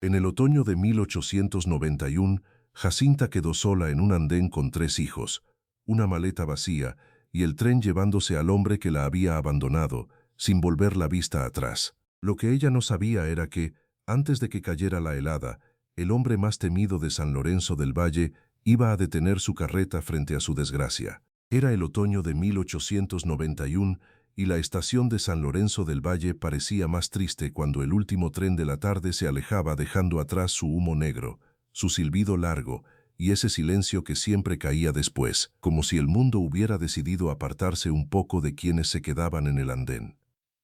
En el otoño de 1891, Jacinta quedó sola en un andén con 3 hijos, una maleta vacía y el tren llevándose al hombre que la había abandonado, sin volver la vista atrás. Lo que ella no sabía era que, antes de que cayera la helada, el hombre más temido de San Lorenzo del Valle iba a detener su carreta frente a su desgracia. Era el otoño de 1891 y la estación de San Lorenzo del Valle parecía más triste cuando el último tren de la tarde se alejaba dejando atrás su humo negro, su silbido largo y ese silencio que siempre caía después, como si el mundo hubiera decidido apartarse un poco de quienes se quedaban en el andén.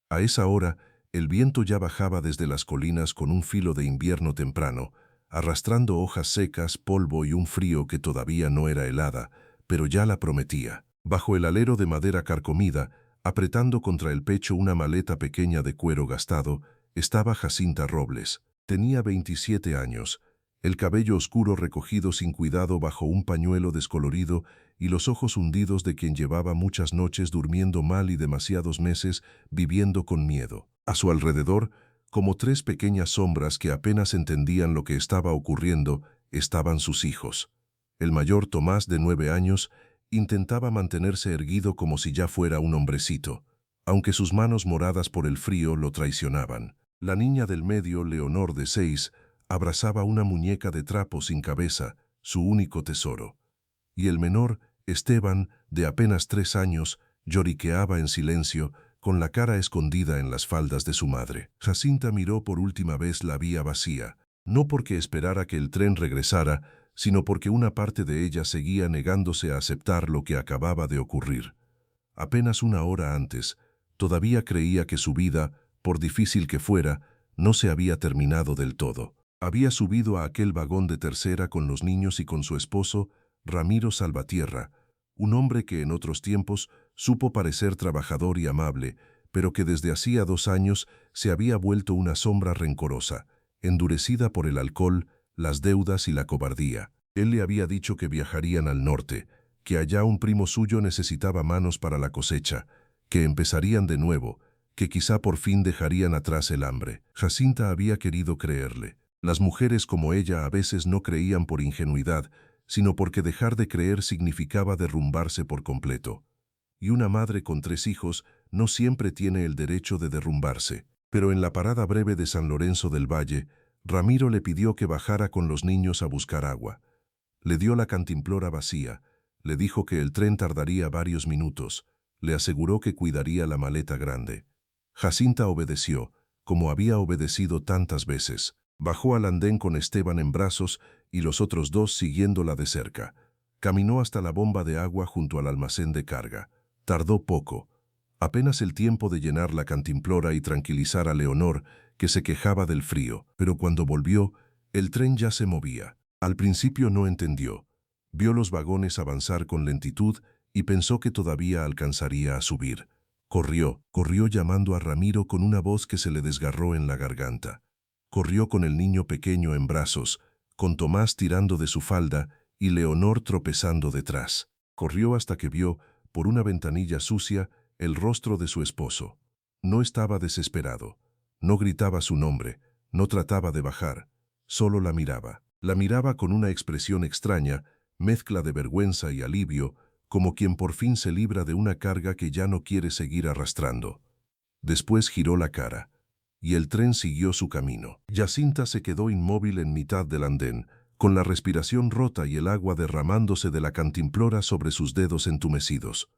A esa hora, el viento ya bajaba desde las colinas con un filo de invierno temprano, arrastrando hojas secas, polvo y un frío que todavía no era helada, pero ya la prometía. Bajo el alero de madera carcomida, apretando contra el pecho una maleta pequeña de cuero gastado, estaba Jacinta Robles. Tenía 27 años, el cabello oscuro recogido sin cuidado bajo un pañuelo descolorido y los ojos hundidos de quien llevaba muchas noches durmiendo mal y demasiados meses viviendo con miedo. A su alrededor, como 3 pequeñas sombras que apenas entendían lo que estaba ocurriendo, estaban sus hijos. El mayor, Tomás, de 9 años, intentaba mantenerse erguido como si ya fuera un hombrecito, aunque sus manos moradas por el frío lo traicionaban. La niña del medio, Leonor, de 6, abrazaba una muñeca de trapo sin cabeza, su único tesoro. Y el menor, Esteban, de apenas 3 años, lloriqueaba en silencio, con la cara escondida en las faldas de su madre. Jacinta miró por última vez la vía vacía, no porque esperara que el tren regresara, sino porque una parte de ella seguía negándose a aceptar lo que acababa de ocurrir. Apenas una hora antes, todavía creía que su vida, por difícil que fuera, no se había terminado del todo. Había subido a aquel vagón de tercera con los niños y con su esposo, Ramiro Salvatierra, un hombre que en otros tiempos supo parecer trabajador y amable, pero que desde hacía 2 años se había vuelto una sombra rencorosa, endurecida por el alcohol, las deudas y la cobardía. Él le había dicho que viajarían al norte, que allá un primo suyo necesitaba manos para la cosecha, que empezarían de nuevo, que quizá por fin dejarían atrás el hambre. Jacinta había querido creerle. Las mujeres como ella a veces no creían por ingenuidad, sino porque dejar de creer significaba derrumbarse por completo. Y una madre con 3 hijos no siempre tiene el derecho de derrumbarse. Pero en la parada breve de San Lorenzo del Valle, Ramiro le pidió que bajara con los niños a buscar agua. Le dio la cantimplora vacía, le dijo que el tren tardaría varios minutos, le aseguró que cuidaría la maleta grande. Jacinta obedeció, como había obedecido tantas veces. Bajó al andén con Esteban en brazos y los otros 2 siguiéndola de cerca. Caminó hasta la bomba de agua junto al almacén de carga. Tardó poco, apenas el tiempo de llenar la cantimplora y tranquilizar a Leonor, que se quejaba del frío, pero cuando volvió, el tren ya se movía. Al principio no entendió. Vio los vagones avanzar con lentitud y pensó que todavía alcanzaría a subir. Corrió llamando a Ramiro con una voz que se le desgarró en la garganta. Corrió con el niño pequeño en brazos, con Tomás tirando de su falda y Leonor tropezando detrás. Corrió hasta que vio, por una ventanilla sucia, el rostro de su esposo. No estaba desesperado, no gritaba su nombre, no trataba de bajar, solo la miraba. La miraba con una expresión extraña, mezcla de vergüenza y alivio, como quien por fin se libra de una carga que ya no quiere seguir arrastrando. Después giró la cara, y el tren siguió su camino. Jacinta se quedó inmóvil en mitad del andén, con la respiración rota y el agua derramándose de la cantimplora sobre sus dedos entumecidos.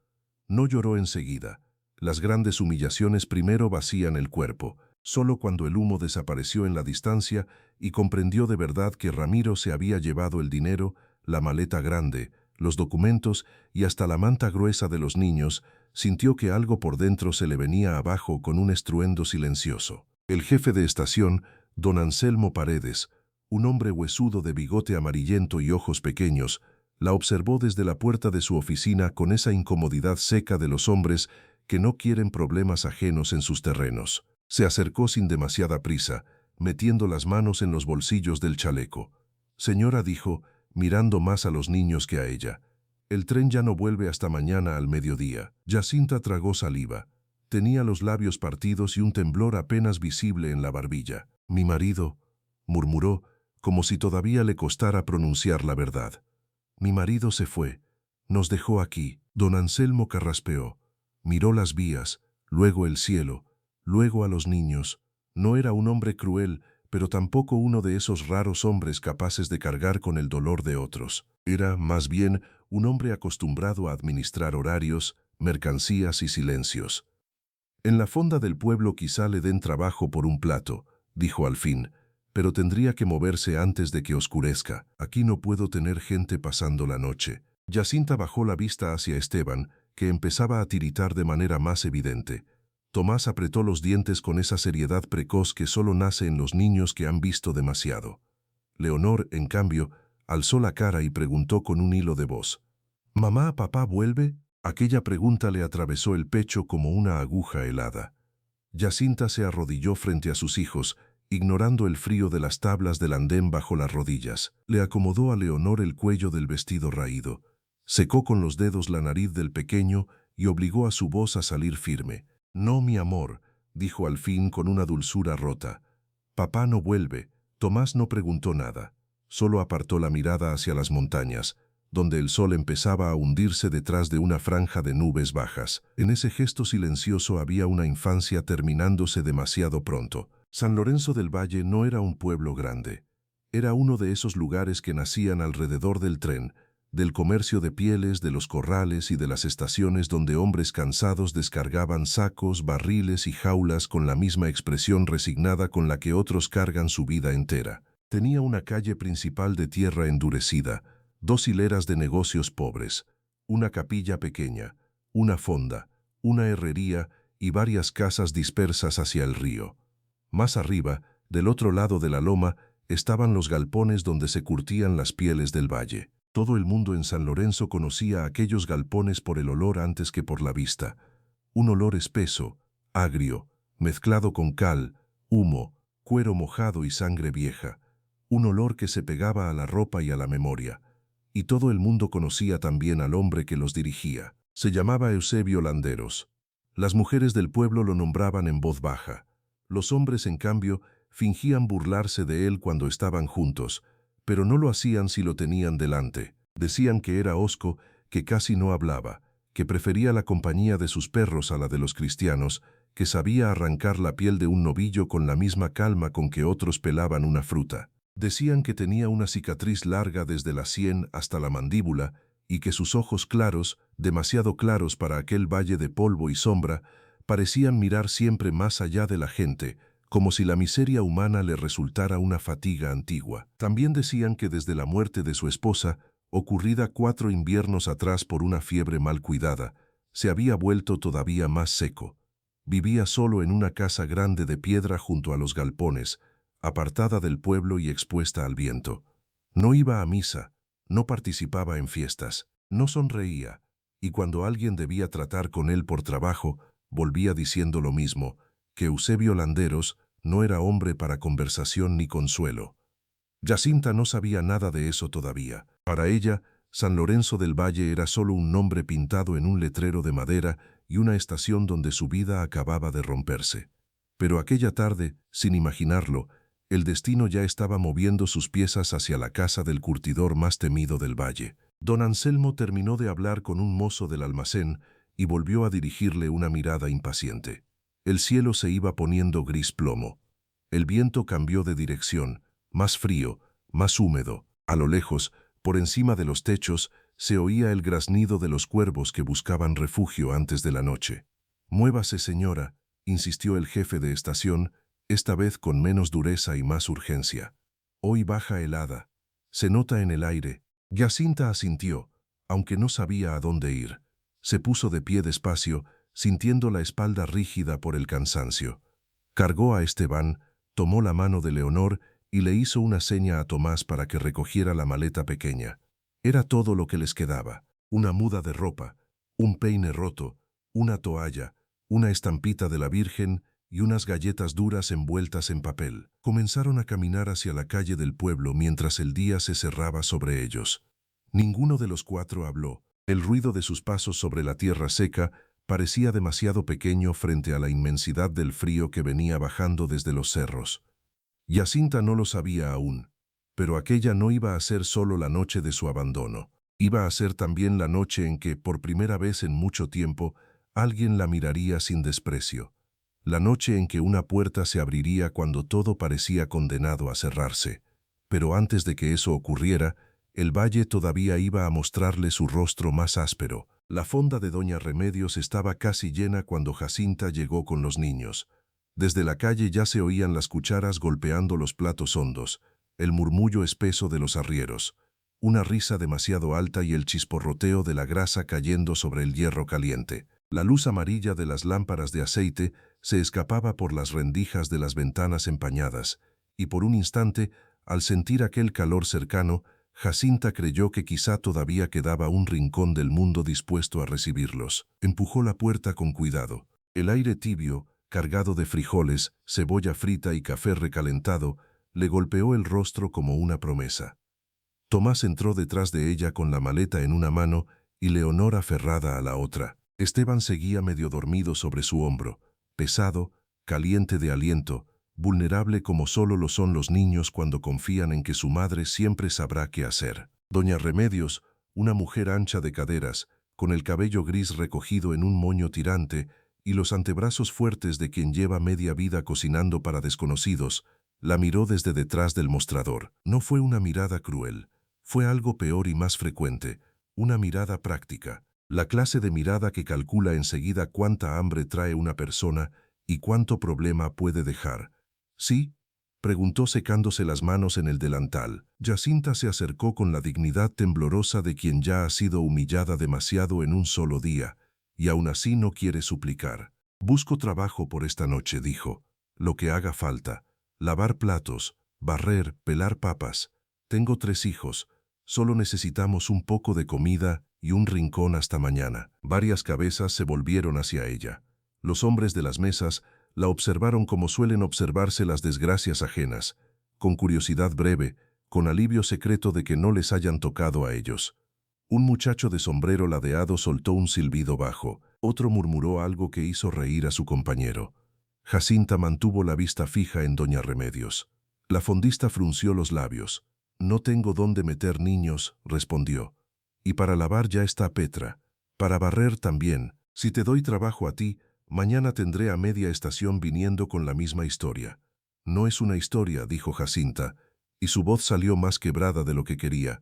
No lloró enseguida. Las grandes humillaciones primero vacían el cuerpo. Solo cuando el humo desapareció en la distancia y comprendió de verdad que Ramiro se había llevado el dinero, la maleta grande, los documentos y hasta la manta gruesa de los niños, sintió que algo por dentro se le venía abajo con un estruendo silencioso. El jefe de estación, don Anselmo Paredes, un hombre huesudo de bigote amarillento y ojos pequeños, la observó desde la puerta de su oficina con esa incomodidad seca de los hombres que no quieren problemas ajenos en sus terrenos. Se acercó sin demasiada prisa, metiendo las manos en los bolsillos del chaleco. Señora, dijo, mirando más a los niños que a ella, el tren ya no vuelve hasta mañana al mediodía. Jacinta tragó saliva. Tenía los labios partidos y un temblor apenas visible en la barbilla. Mi marido, murmuró, como si todavía le costara pronunciar la verdad. Mi marido se fue. Nos dejó aquí. Don Anselmo carraspeó. Miró las vías, luego el cielo, luego a los niños. No era un hombre cruel, pero tampoco uno de esos raros hombres capaces de cargar con el dolor de otros. Era, más bien, un hombre acostumbrado a administrar horarios, mercancías y silencios. En la fonda del pueblo quizá le den trabajo por un plato, dijo al fin, pero tendría que moverse antes de que oscurezca. Aquí no puedo tener gente pasando la noche. Jacinta bajó la vista hacia Esteban, que empezaba a tiritar de manera más evidente. Tomás apretó los dientes con esa seriedad precoz que solo nace en los niños que han visto demasiado. Leonor, en cambio, alzó la cara y preguntó con un hilo de voz. ¿Mamá, papá vuelve? Aquella pregunta le atravesó el pecho como una aguja helada. Jacinta se arrodilló frente a sus hijos, ignorando el frío de las tablas del andén bajo las rodillas. Le acomodó a Leonor el cuello del vestido raído. Secó con los dedos la nariz del pequeño y obligó a su voz a salir firme. No, mi amor, dijo al fin con una dulzura rota. Papá no vuelve. Tomás no preguntó nada. Solo apartó la mirada hacia las montañas, donde el sol empezaba a hundirse detrás de una franja de nubes bajas. En ese gesto silencioso había una infancia terminándose demasiado pronto. San Lorenzo del Valle no era un pueblo grande. Era uno de esos lugares que nacían alrededor del tren, del comercio de pieles, de los corrales y de las estaciones donde hombres cansados descargaban sacos, barriles y jaulas con la misma expresión resignada con la que otros cargan su vida entera. Tenía una calle principal de tierra endurecida, 2 hileras de negocios pobres, una capilla pequeña, una fonda, una herrería y varias casas dispersas hacia el río. Más arriba, del otro lado de la loma, estaban los galpones donde se curtían las pieles del valle. Todo el mundo en San Lorenzo conocía aquellos galpones por el olor antes que por la vista. Un olor espeso, agrio, mezclado con cal, humo, cuero mojado y sangre vieja. Un olor que se pegaba a la ropa y a la memoria. Y todo el mundo conocía también al hombre que los dirigía. Se llamaba Eusebio Landeros. Las mujeres del pueblo lo nombraban en voz baja. Los hombres, en cambio, fingían burlarse de él cuando estaban juntos, pero no lo hacían si lo tenían delante. Decían que era hosco, que casi no hablaba, que prefería la compañía de sus perros a la de los cristianos, que sabía arrancar la piel de un novillo con la misma calma con que otros pelaban una fruta. Decían que tenía una cicatriz larga desde la sien hasta la mandíbula y que sus ojos claros, demasiado claros para aquel valle de polvo y sombra, parecían mirar siempre más allá de la gente, como si la miseria humana le resultara una fatiga antigua. También decían que desde la muerte de su esposa, ocurrida 4 inviernos atrás por una fiebre mal cuidada, se había vuelto todavía más seco. Vivía solo en una casa grande de piedra junto a los galpones, apartada del pueblo y expuesta al viento. No iba a misa, no participaba en fiestas, no sonreía, y cuando alguien debía tratar con él por trabajo, volvía diciendo lo mismo, que Eusebio Landeros no era hombre para conversación ni consuelo. Jacinta no sabía nada de eso todavía. Para ella, San Lorenzo del Valle era solo un nombre pintado en un letrero de madera y una estación donde su vida acababa de romperse. Pero aquella tarde, sin imaginarlo, el destino ya estaba moviendo sus piezas hacia la casa del curtidor más temido del valle. Don Anselmo terminó de hablar con un mozo del almacén y volvió a dirigirle una mirada impaciente. El cielo se iba poniendo gris plomo. El viento cambió de dirección, más frío, más húmedo. A lo lejos, por encima de los techos, se oía el graznido de los cuervos que buscaban refugio antes de la noche. «Muévase, señora», insistió el jefe de estación, esta vez con menos dureza y más urgencia. «Hoy baja helada. Se nota en el aire». Jacinta asintió, aunque no sabía a dónde ir. Se puso de pie despacio, sintiendo la espalda rígida por el cansancio. Cargó a Esteban, tomó la mano de Leonor y le hizo una seña a Tomás para que recogiera la maleta pequeña. Era todo lo que les quedaba: una muda de ropa, un peine roto, una toalla, una estampita de la Virgen y unas galletas duras envueltas en papel. Comenzaron a caminar hacia la calle del pueblo mientras el día se cerraba sobre ellos. Ninguno de los 4 habló. El ruido de sus pasos sobre la tierra seca parecía demasiado pequeño frente a la inmensidad del frío que venía bajando desde los cerros. Jacinta no lo sabía aún, pero aquella no iba a ser solo la noche de su abandono. Iba a ser también la noche en que, por primera vez en mucho tiempo, alguien la miraría sin desprecio. La noche en que una puerta se abriría cuando todo parecía condenado a cerrarse. Pero antes de que eso ocurriera, el valle todavía iba a mostrarle su rostro más áspero. La fonda de Doña Remedios estaba casi llena cuando Jacinta llegó con los niños. Desde la calle ya se oían las cucharas golpeando los platos hondos, el murmullo espeso de los arrieros, una risa demasiado alta y el chisporroteo de la grasa cayendo sobre el hierro caliente. La luz amarilla de las lámparas de aceite se escapaba por las rendijas de las ventanas empañadas, y por un instante, al sentir aquel calor cercano, Jacinta creyó que quizá todavía quedaba un rincón del mundo dispuesto a recibirlos. Empujó la puerta con cuidado. El aire tibio, cargado de frijoles, cebolla frita y café recalentado, le golpeó el rostro como una promesa. Tomás entró detrás de ella con la maleta en una mano y Leonor aferrada a la otra. Esteban seguía medio dormido sobre su hombro, pesado, caliente de aliento, vulnerable como solo lo son los niños cuando confían en que su madre siempre sabrá qué hacer. Doña Remedios, una mujer ancha de caderas, con el cabello gris recogido en un moño tirante y los antebrazos fuertes de quien lleva media vida cocinando para desconocidos, la miró desde detrás del mostrador. No fue una mirada cruel, fue algo peor y más frecuente, una mirada práctica. La clase de mirada que calcula enseguida cuánta hambre trae una persona y cuánto problema puede dejar. ¿Sí?, preguntó secándose las manos en el delantal. Jacinta se acercó con la dignidad temblorosa de quien ya ha sido humillada demasiado en un solo día, y aún así no quiere suplicar. Busco trabajo por esta noche, dijo. Lo que haga falta. Lavar platos, barrer, pelar papas. Tengo 3 hijos. Solo necesitamos un poco de comida y un rincón hasta mañana. Varias cabezas se volvieron hacia ella. Los hombres de las mesas la observaron como suelen observarse las desgracias ajenas, con curiosidad breve, con alivio secreto de que no les hayan tocado a ellos. Un muchacho de sombrero ladeado soltó un silbido bajo. Otro murmuró algo que hizo reír a su compañero. Jacinta mantuvo la vista fija en Doña Remedios. La fondista frunció los labios. «No tengo dónde meter niños», respondió. «Y para lavar ya está Petra. Para barrer también. Si te doy trabajo a ti, mañana tendré a media estación viniendo con la misma historia». «No es una historia», dijo Jacinta, y su voz salió más quebrada de lo que quería.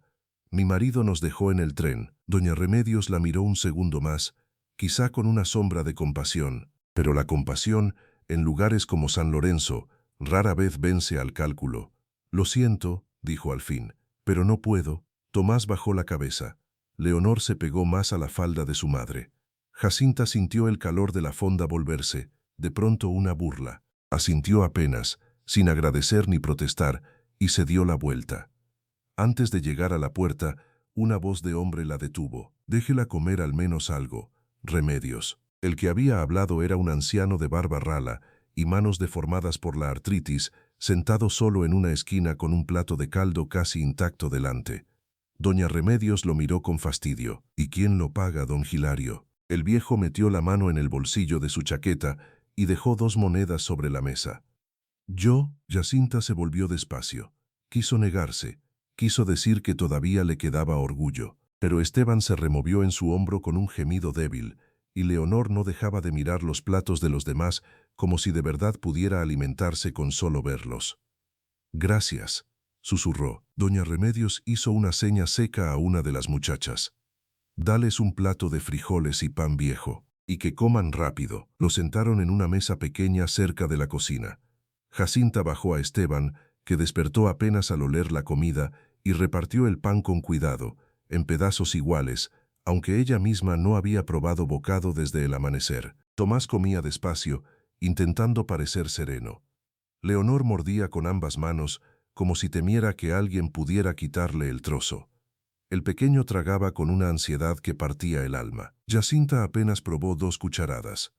«Mi marido nos dejó en el tren». Doña Remedios la miró un segundo más, quizá con una sombra de compasión. Pero la compasión, en lugares como San Lorenzo, rara vez vence al cálculo. «Lo siento», dijo al fin, «pero no puedo». Tomás bajó la cabeza. Leonor se pegó más a la falda de su madre. Jacinta sintió el calor de la fonda volverse, de pronto una burla. Asintió apenas, sin agradecer ni protestar, y se dio la vuelta. Antes de llegar a la puerta, una voz de hombre la detuvo. «Déjela comer al menos algo, Remedios». El que había hablado era un anciano de barba rala y manos deformadas por la artritis, sentado solo en una esquina con un plato de caldo casi intacto delante. Doña Remedios lo miró con fastidio. «¿Y quién lo paga, don Hilario?». El viejo metió la mano en el bolsillo de su chaqueta y dejó 2 monedas sobre la mesa. «Yo». Jacinta se volvió despacio. Quiso negarse, quiso decir que todavía le quedaba orgullo, pero Esteban se removió en su hombro con un gemido débil, y Leonor no dejaba de mirar los platos de los demás como si de verdad pudiera alimentarse con solo verlos. «Gracias», susurró. Doña Remedios hizo una seña seca a una de las muchachas. «Dales un plato de frijoles y pan viejo, y que coman rápido». Lo sentaron en una mesa pequeña cerca de la cocina. Jacinta bajó a Esteban, que despertó apenas al oler la comida, y repartió el pan con cuidado, en pedazos iguales, aunque ella misma no había probado bocado desde el amanecer. Tomás comía despacio, intentando parecer sereno. Leonor mordía con ambas manos, como si temiera que alguien pudiera quitarle el trozo. El pequeño tragaba con una ansiedad que partía el alma. Jacinta apenas probó 2 cucharadas.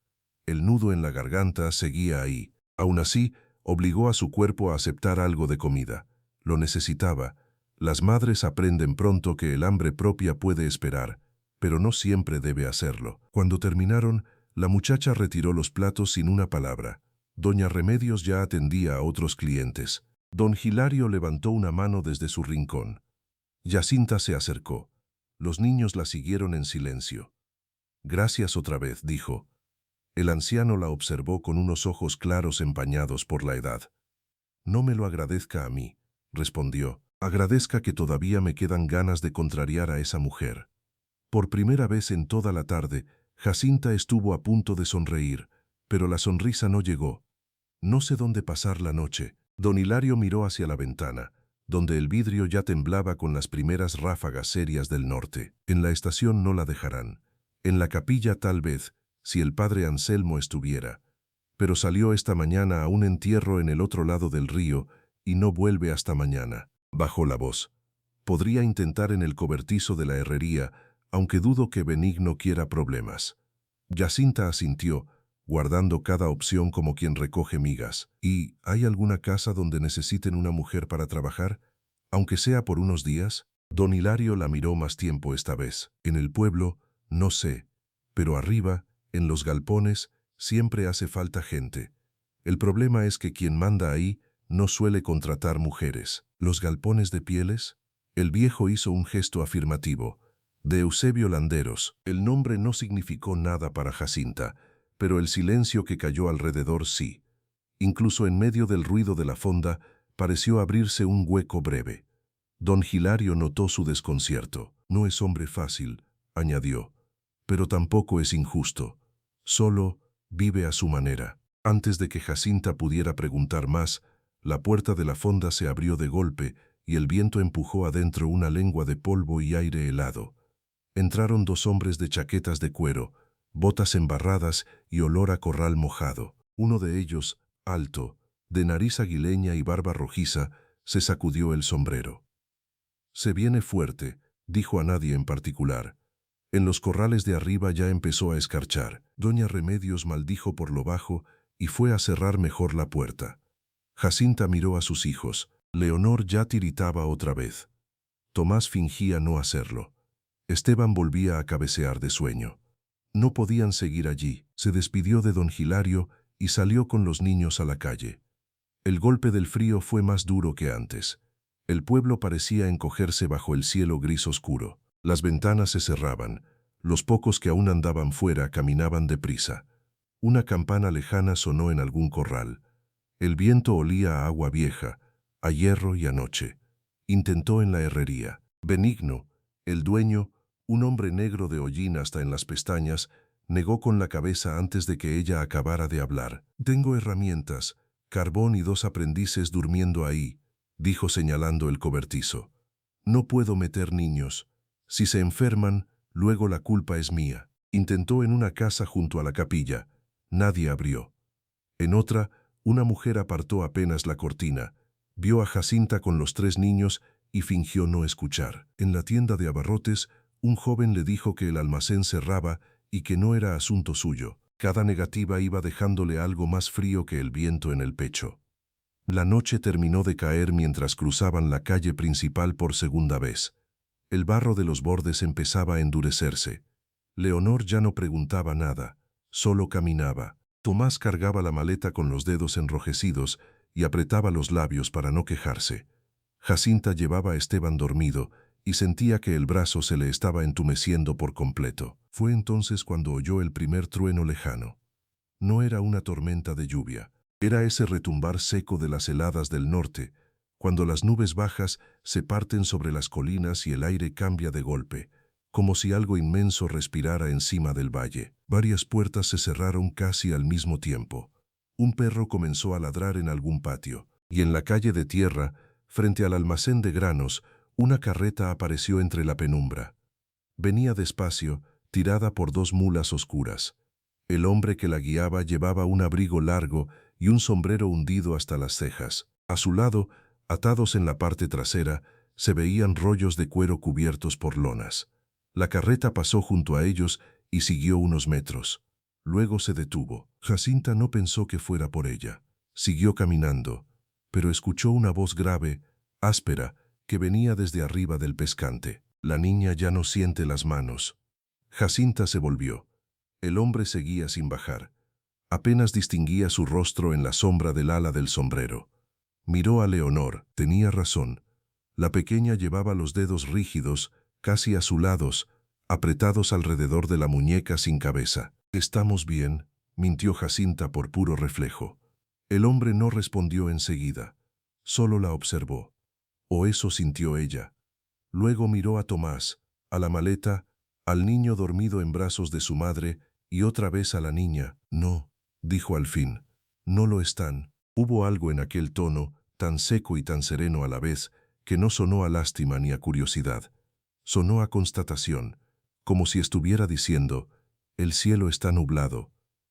El nudo en la garganta seguía ahí. Aún así, obligó a su cuerpo a aceptar algo de comida. Lo necesitaba. Las madres aprenden pronto que el hambre propia puede esperar, pero no siempre debe hacerlo. Cuando terminaron, la muchacha retiró los platos sin una palabra. Doña Remedios ya atendía a otros clientes. Don Hilario levantó una mano desde su rincón. Jacinta se acercó. Los niños la siguieron en silencio. Gracias otra vez, dijo. El anciano la observó con unos ojos claros empañados por la edad. No me lo agradezca a mí, respondió. Agradezca que todavía me quedan ganas de contrariar a esa mujer. Por primera vez en toda la tarde, Jacinta estuvo a punto de sonreír, pero la sonrisa no llegó. No sé dónde pasar la noche. Don Hilario miró hacia la ventana, donde el vidrio ya temblaba con las primeras ráfagas serias del norte. En la estación no la dejarán. En la capilla tal vez, si el padre Anselmo estuviera. Pero salió esta mañana a un entierro en el otro lado del río y no vuelve hasta mañana. Bajó la voz. Podría intentar en el cobertizo de la herrería, aunque dudo que Benigno quiera problemas. Jacinta asintió, guardando cada opción como quien recoge migas. ¿Y hay alguna casa donde necesiten una mujer para trabajar, aunque sea por unos días? Don Hilario la miró más tiempo esta vez. En el pueblo, no sé, pero arriba, en los galpones, siempre hace falta gente. El problema es que quien manda ahí no suele contratar mujeres. ¿Los galpones de pieles? El viejo hizo un gesto afirmativo. De Eusebio Landeros. El nombre no significó nada para Jacinta, pero el silencio que cayó alrededor sí. Incluso en medio del ruido de la fonda, pareció abrirse un hueco breve. Don Hilario notó su desconcierto. No es hombre fácil, añadió, pero tampoco es injusto. Solo vive a su manera. Antes de que Jacinta pudiera preguntar más, la puerta de la fonda se abrió de golpe y el viento empujó adentro una lengua de polvo y aire helado. Entraron dos hombres de chaquetas de cuero, botas embarradas y olor a corral mojado. Uno de ellos, alto, de nariz aguileña y barba rojiza, se sacudió el sombrero. Se viene fuerte, dijo a nadie en particular. En los corrales de arriba ya empezó a escarchar. Doña Remedios maldijo por lo bajo y fue a cerrar mejor la puerta. Jacinta miró a sus hijos. Leonor ya tiritaba otra vez. Tomás fingía no hacerlo. Esteban volvía a cabecear de sueño. No podían seguir allí. Se despidió de don Hilario y salió con los niños a la calle. El golpe del frío fue más duro que antes. El pueblo parecía encogerse bajo el cielo gris oscuro. Las ventanas se cerraban. Los pocos que aún andaban fuera caminaban deprisa. Una campana lejana sonó en algún corral. El viento olía a agua vieja, a hierro y a noche. Intentó en la herrería. Benigno, el dueño, un hombre negro de hollín hasta en las pestañas, negó con la cabeza antes de que ella acabara de hablar. Tengo herramientas, carbón y dos aprendices durmiendo ahí, dijo señalando el cobertizo. No puedo meter niños. Si se enferman, luego la culpa es mía. Intentó en una casa junto a la capilla. Nadie abrió. En otra, una mujer apartó apenas la cortina, vio a Jacinta con los tres niños y fingió no escuchar. En la tienda de abarrotes, un joven le dijo que el almacén cerraba y que no era asunto suyo. Cada negativa iba dejándole algo más frío que el viento en el pecho. La noche terminó de caer mientras cruzaban la calle principal por segunda vez. El barro de los bordes empezaba a endurecerse. Leonor ya no preguntaba nada, solo caminaba. Tomás cargaba la maleta con los dedos enrojecidos y apretaba los labios para no quejarse. Jacinta llevaba a Esteban dormido y sentía que el brazo se le estaba entumeciendo por completo. Fue entonces cuando oyó el primer trueno lejano. No era una tormenta de lluvia, era ese retumbar seco de las heladas del norte, cuando las nubes bajas se parten sobre las colinas y el aire cambia de golpe, como si algo inmenso respirara encima del valle. Varias puertas se cerraron casi al mismo tiempo. Un perro comenzó a ladrar en algún patio, y en la calle de tierra, frente al almacén de granos, una carreta apareció entre la penumbra. Venía despacio, tirada por dos mulas oscuras. El hombre que la guiaba llevaba un abrigo largo y un sombrero hundido hasta las cejas. A su lado, atados en la parte trasera, se veían rollos de cuero cubiertos por lonas. La carreta pasó junto a ellos y siguió unos metros. Luego se detuvo. Jacinta no pensó que fuera por ella. Siguió caminando, pero escuchó una voz grave, áspera, que venía desde arriba del pescante. La niña ya no siente las manos. Jacinta se volvió. El hombre seguía sin bajar. Apenas distinguía su rostro en la sombra del ala del sombrero. Miró a Leonor. Tenía razón. La pequeña llevaba los dedos rígidos, casi azulados, apretados alrededor de la muñeca sin cabeza. «¿Estamos bien?», mintió Jacinta por puro reflejo. El hombre no respondió enseguida. Solo la observó. O eso sintió ella. Luego miró a Tomás, a la maleta, al niño dormido en brazos de su madre y otra vez a la niña. «No», dijo al fin. «No lo están». Hubo algo en aquel tono, tan seco y tan sereno a la vez, que no sonó a lástima ni a curiosidad. Sonó a constatación, como si estuviera diciendo: «El cielo está nublado.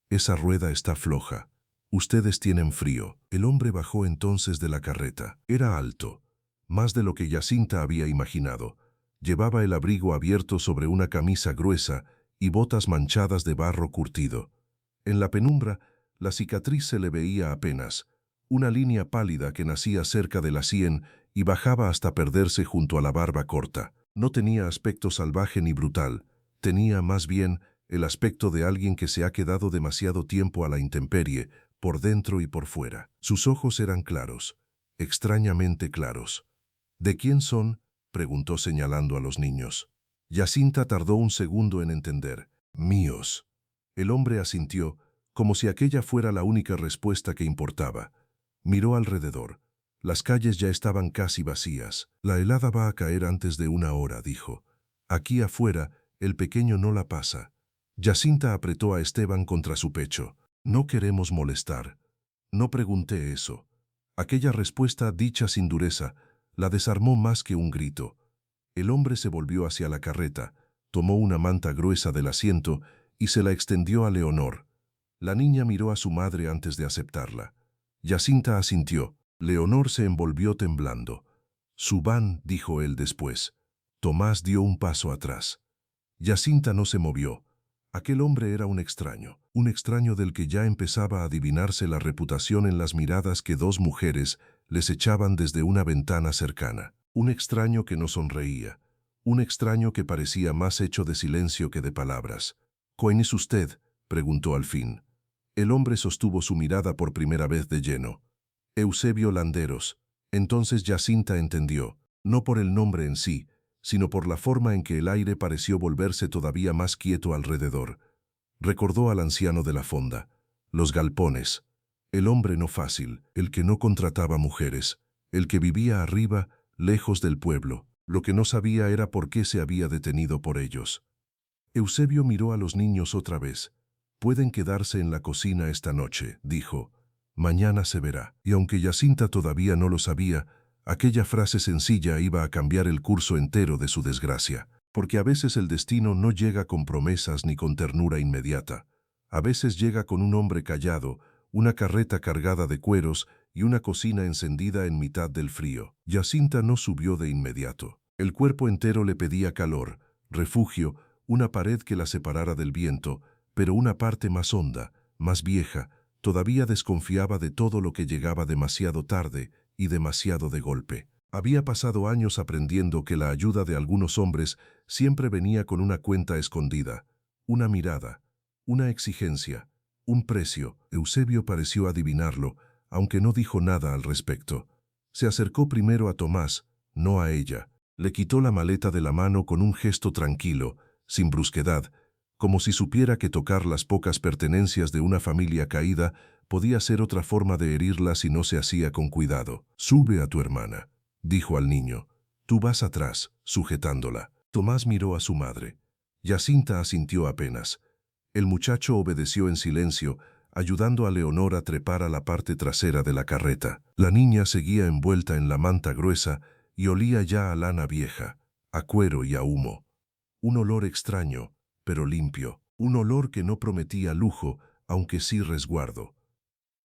Esa rueda está floja. Ustedes tienen frío». El hombre bajó entonces de la carreta. Era alto, más de lo que Jacinta había imaginado. Llevaba el abrigo abierto sobre una camisa gruesa y botas manchadas de barro curtido. En la penumbra, la cicatriz se le veía apenas, una línea pálida que nacía cerca de la sien y bajaba hasta perderse junto a la barba corta. No tenía aspecto salvaje ni brutal, tenía más bien el aspecto de alguien que se ha quedado demasiado tiempo a la intemperie, por dentro y por fuera. Sus ojos eran claros, extrañamente claros. «¿De quién son?», preguntó señalando a los niños. Jacinta tardó un segundo en entender. «Míos». El hombre asintió, como si aquella fuera la única respuesta que importaba. Miró alrededor. Las calles ya estaban casi vacías. «La helada va a caer antes de una hora», dijo. «Aquí afuera, el pequeño no la pasa». Jacinta apretó a Esteban contra su pecho. «No queremos molestar». «No pregunté eso». Aquella respuesta, dicha sin dureza, la desarmó más que un grito. El hombre se volvió hacia la carreta, tomó una manta gruesa del asiento y se la extendió a Leonor. La niña miró a su madre antes de aceptarla. Jacinta asintió. Leonor se envolvió temblando. «Subán», dijo él después. Tomás dio un paso atrás. Jacinta no se movió. Aquel hombre era un extraño del que ya empezaba a adivinarse la reputación en las miradas que dos mujeres les echaban desde una ventana cercana. Un extraño que no sonreía. Un extraño que parecía más hecho de silencio que de palabras. «¿Quién es usted?», preguntó al fin. El hombre sostuvo su mirada por primera vez de lleno. «Eusebio Landeros». Entonces Jacinta entendió, no por el nombre en sí, sino por la forma en que el aire pareció volverse todavía más quieto alrededor. Recordó al anciano de la fonda, los galpones, el hombre no fácil, el que no contrataba mujeres, el que vivía arriba, lejos del pueblo. Lo que no sabía era por qué se había detenido por ellos. Eusebio miró a los niños otra vez. «Pueden quedarse en la cocina esta noche», dijo. «Mañana se verá». Y aunque Jacinta todavía no lo sabía, aquella frase sencilla iba a cambiar el curso entero de su desgracia. Porque a veces el destino no llega con promesas ni con ternura inmediata. A veces llega con un hombre callado, una carreta cargada de cueros y una cocina encendida en mitad del frío. Jacinta no subió de inmediato. El cuerpo entero le pedía calor, refugio, una pared que la separara del viento, pero una parte más honda, más vieja, todavía desconfiaba de todo lo que llegaba demasiado tarde y demasiado de golpe. Había pasado años aprendiendo que la ayuda de algunos hombres siempre venía con una cuenta escondida, una mirada, una exigencia, un precio. Eusebio pareció adivinarlo, aunque no dijo nada al respecto. Se acercó primero a Tomás, no a ella. Le quitó la maleta de la mano con un gesto tranquilo, sin brusquedad, como si supiera que tocar las pocas pertenencias de una familia caída podía ser otra forma de herirla si no se hacía con cuidado. «Sube a tu hermana», dijo al niño. «Tú vas atrás, sujetándola». Tomás miró a su madre. Jacinta asintió apenas. El muchacho obedeció en silencio, ayudando a Leonor a trepar a la parte trasera de la carreta. La niña seguía envuelta en la manta gruesa y olía ya a lana vieja, a cuero y a humo. Un olor extraño, pero limpio. Un olor que no prometía lujo, aunque sí resguardo.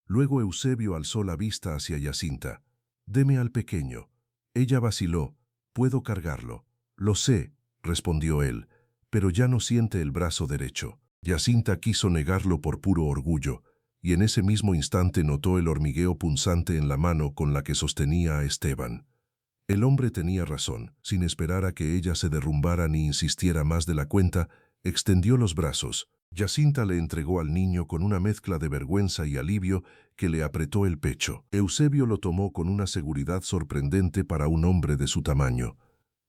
Luego Eusebio alzó la vista hacia Jacinta. «Deme al pequeño». Ella vaciló. «Puedo cargarlo». «Lo sé», respondió él, «pero ya no siente el brazo derecho». Jacinta quiso negarlo por puro orgullo, y en ese mismo instante notó el hormigueo punzante en la mano con la que sostenía a Esteban. El hombre tenía razón. Sin esperar a que ella se derrumbara ni insistiera más de la cuenta, extendió los brazos, Jacinta le entregó al niño con una mezcla de vergüenza y alivio que le apretó el pecho. Eusebio lo tomó con una seguridad sorprendente para un hombre de su tamaño,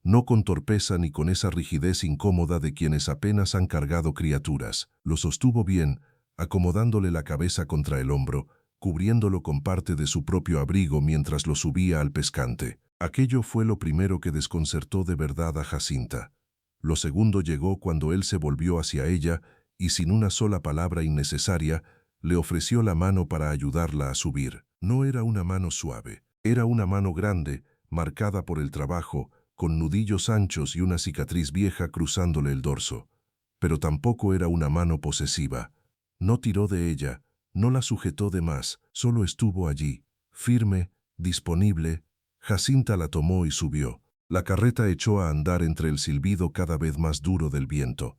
no con torpeza ni con esa rigidez incómoda de quienes apenas han cargado criaturas. Lo sostuvo bien, acomodándole la cabeza contra el hombro, cubriéndolo con parte de su propio abrigo mientras lo subía al pescante. Aquello fue lo primero que desconcertó de verdad a Jacinta. Lo segundo llegó cuando él se volvió hacia ella y sin una sola palabra innecesaria, le ofreció la mano para ayudarla a subir. No era una mano suave, era una mano grande, marcada por el trabajo, con nudillos anchos y una cicatriz vieja cruzándole el dorso. Pero tampoco era una mano posesiva. No tiró de ella, no la sujetó de más, solo estuvo allí, firme, disponible. Jacinta la tomó y subió. La carreta echó a andar entre el silbido cada vez más duro del viento.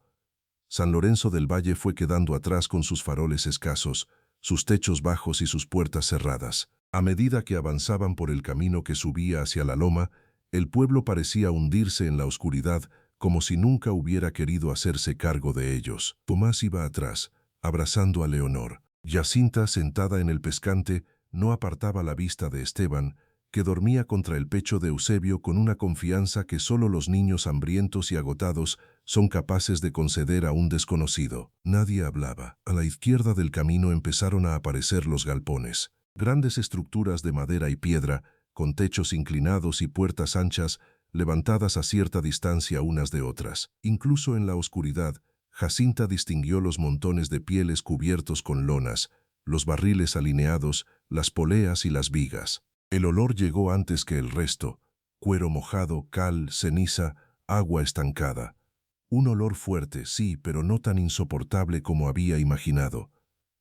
San Lorenzo del Valle fue quedando atrás con sus faroles escasos, sus techos bajos y sus puertas cerradas. A medida que avanzaban por el camino que subía hacia la loma, el pueblo parecía hundirse en la oscuridad como si nunca hubiera querido hacerse cargo de ellos. Tomás iba atrás, abrazando a Leonor. Jacinta, sentada en el pescante, no apartaba la vista de Esteban, que dormía contra el pecho de Eusebio con una confianza que solo los niños hambrientos y agotados son capaces de conceder a un desconocido. Nadie hablaba. A la izquierda del camino empezaron a aparecer los galpones. Grandes estructuras de madera y piedra, con techos inclinados y puertas anchas, levantadas a cierta distancia unas de otras. Incluso en la oscuridad, Jacinta distinguió los montones de pieles cubiertos con lonas, los barriles alineados, las poleas y las vigas. El olor llegó antes que el resto: cuero mojado, cal, ceniza, agua estancada. Un olor fuerte, sí, pero no tan insoportable como había imaginado.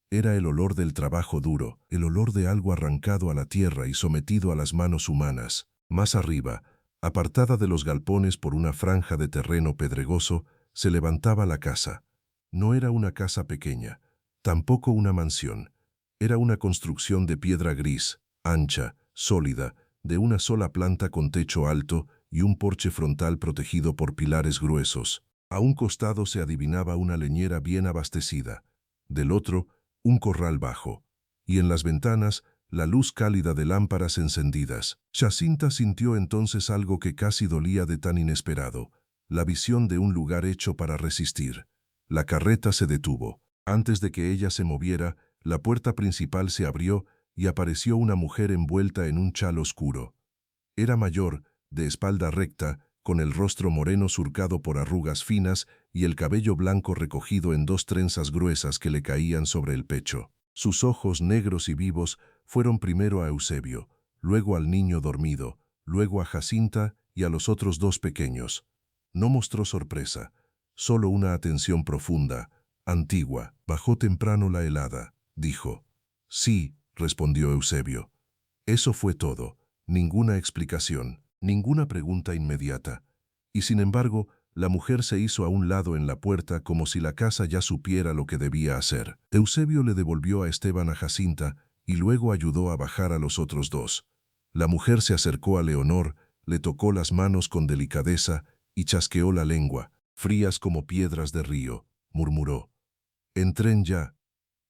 Era el olor del trabajo duro, el olor de algo arrancado a la tierra y sometido a las manos humanas. Más arriba, apartada de los galpones por una franja de terreno pedregoso, se levantaba la casa. No era una casa pequeña, tampoco una mansión. Era una construcción de piedra gris, ancha, sólida, de una sola planta con techo alto y un porche frontal protegido por pilares gruesos. A un costado se adivinaba una leñera bien abastecida, del otro, un corral bajo, y en las ventanas, la luz cálida de lámparas encendidas. Jacinta sintió entonces algo que casi dolía de tan inesperado, la visión de un lugar hecho para resistir. La carreta se detuvo. Antes de que ella se moviera, la puerta principal se abrió y apareció una mujer envuelta en un chal oscuro. Era mayor, de espalda recta, con el rostro moreno surcado por arrugas finas y el cabello blanco recogido en dos trenzas gruesas que le caían sobre el pecho. Sus ojos negros y vivos fueron primero a Eusebio, luego al niño dormido, luego a Jacinta y a los otros dos pequeños. No mostró sorpresa, solo una atención profunda, antigua. Bajó temprano la helada, dijo. Sí, respondió Eusebio. Eso fue todo, ninguna explicación, ninguna pregunta inmediata. Y sin embargo, la mujer se hizo a un lado en la puerta como si la casa ya supiera lo que debía hacer. Eusebio le devolvió a Esteban a Jacinta y luego ayudó a bajar a los otros dos. La mujer se acercó a Leonor, le tocó las manos con delicadeza y chasqueó la lengua, frías como piedras de río, murmuró. Entren ya.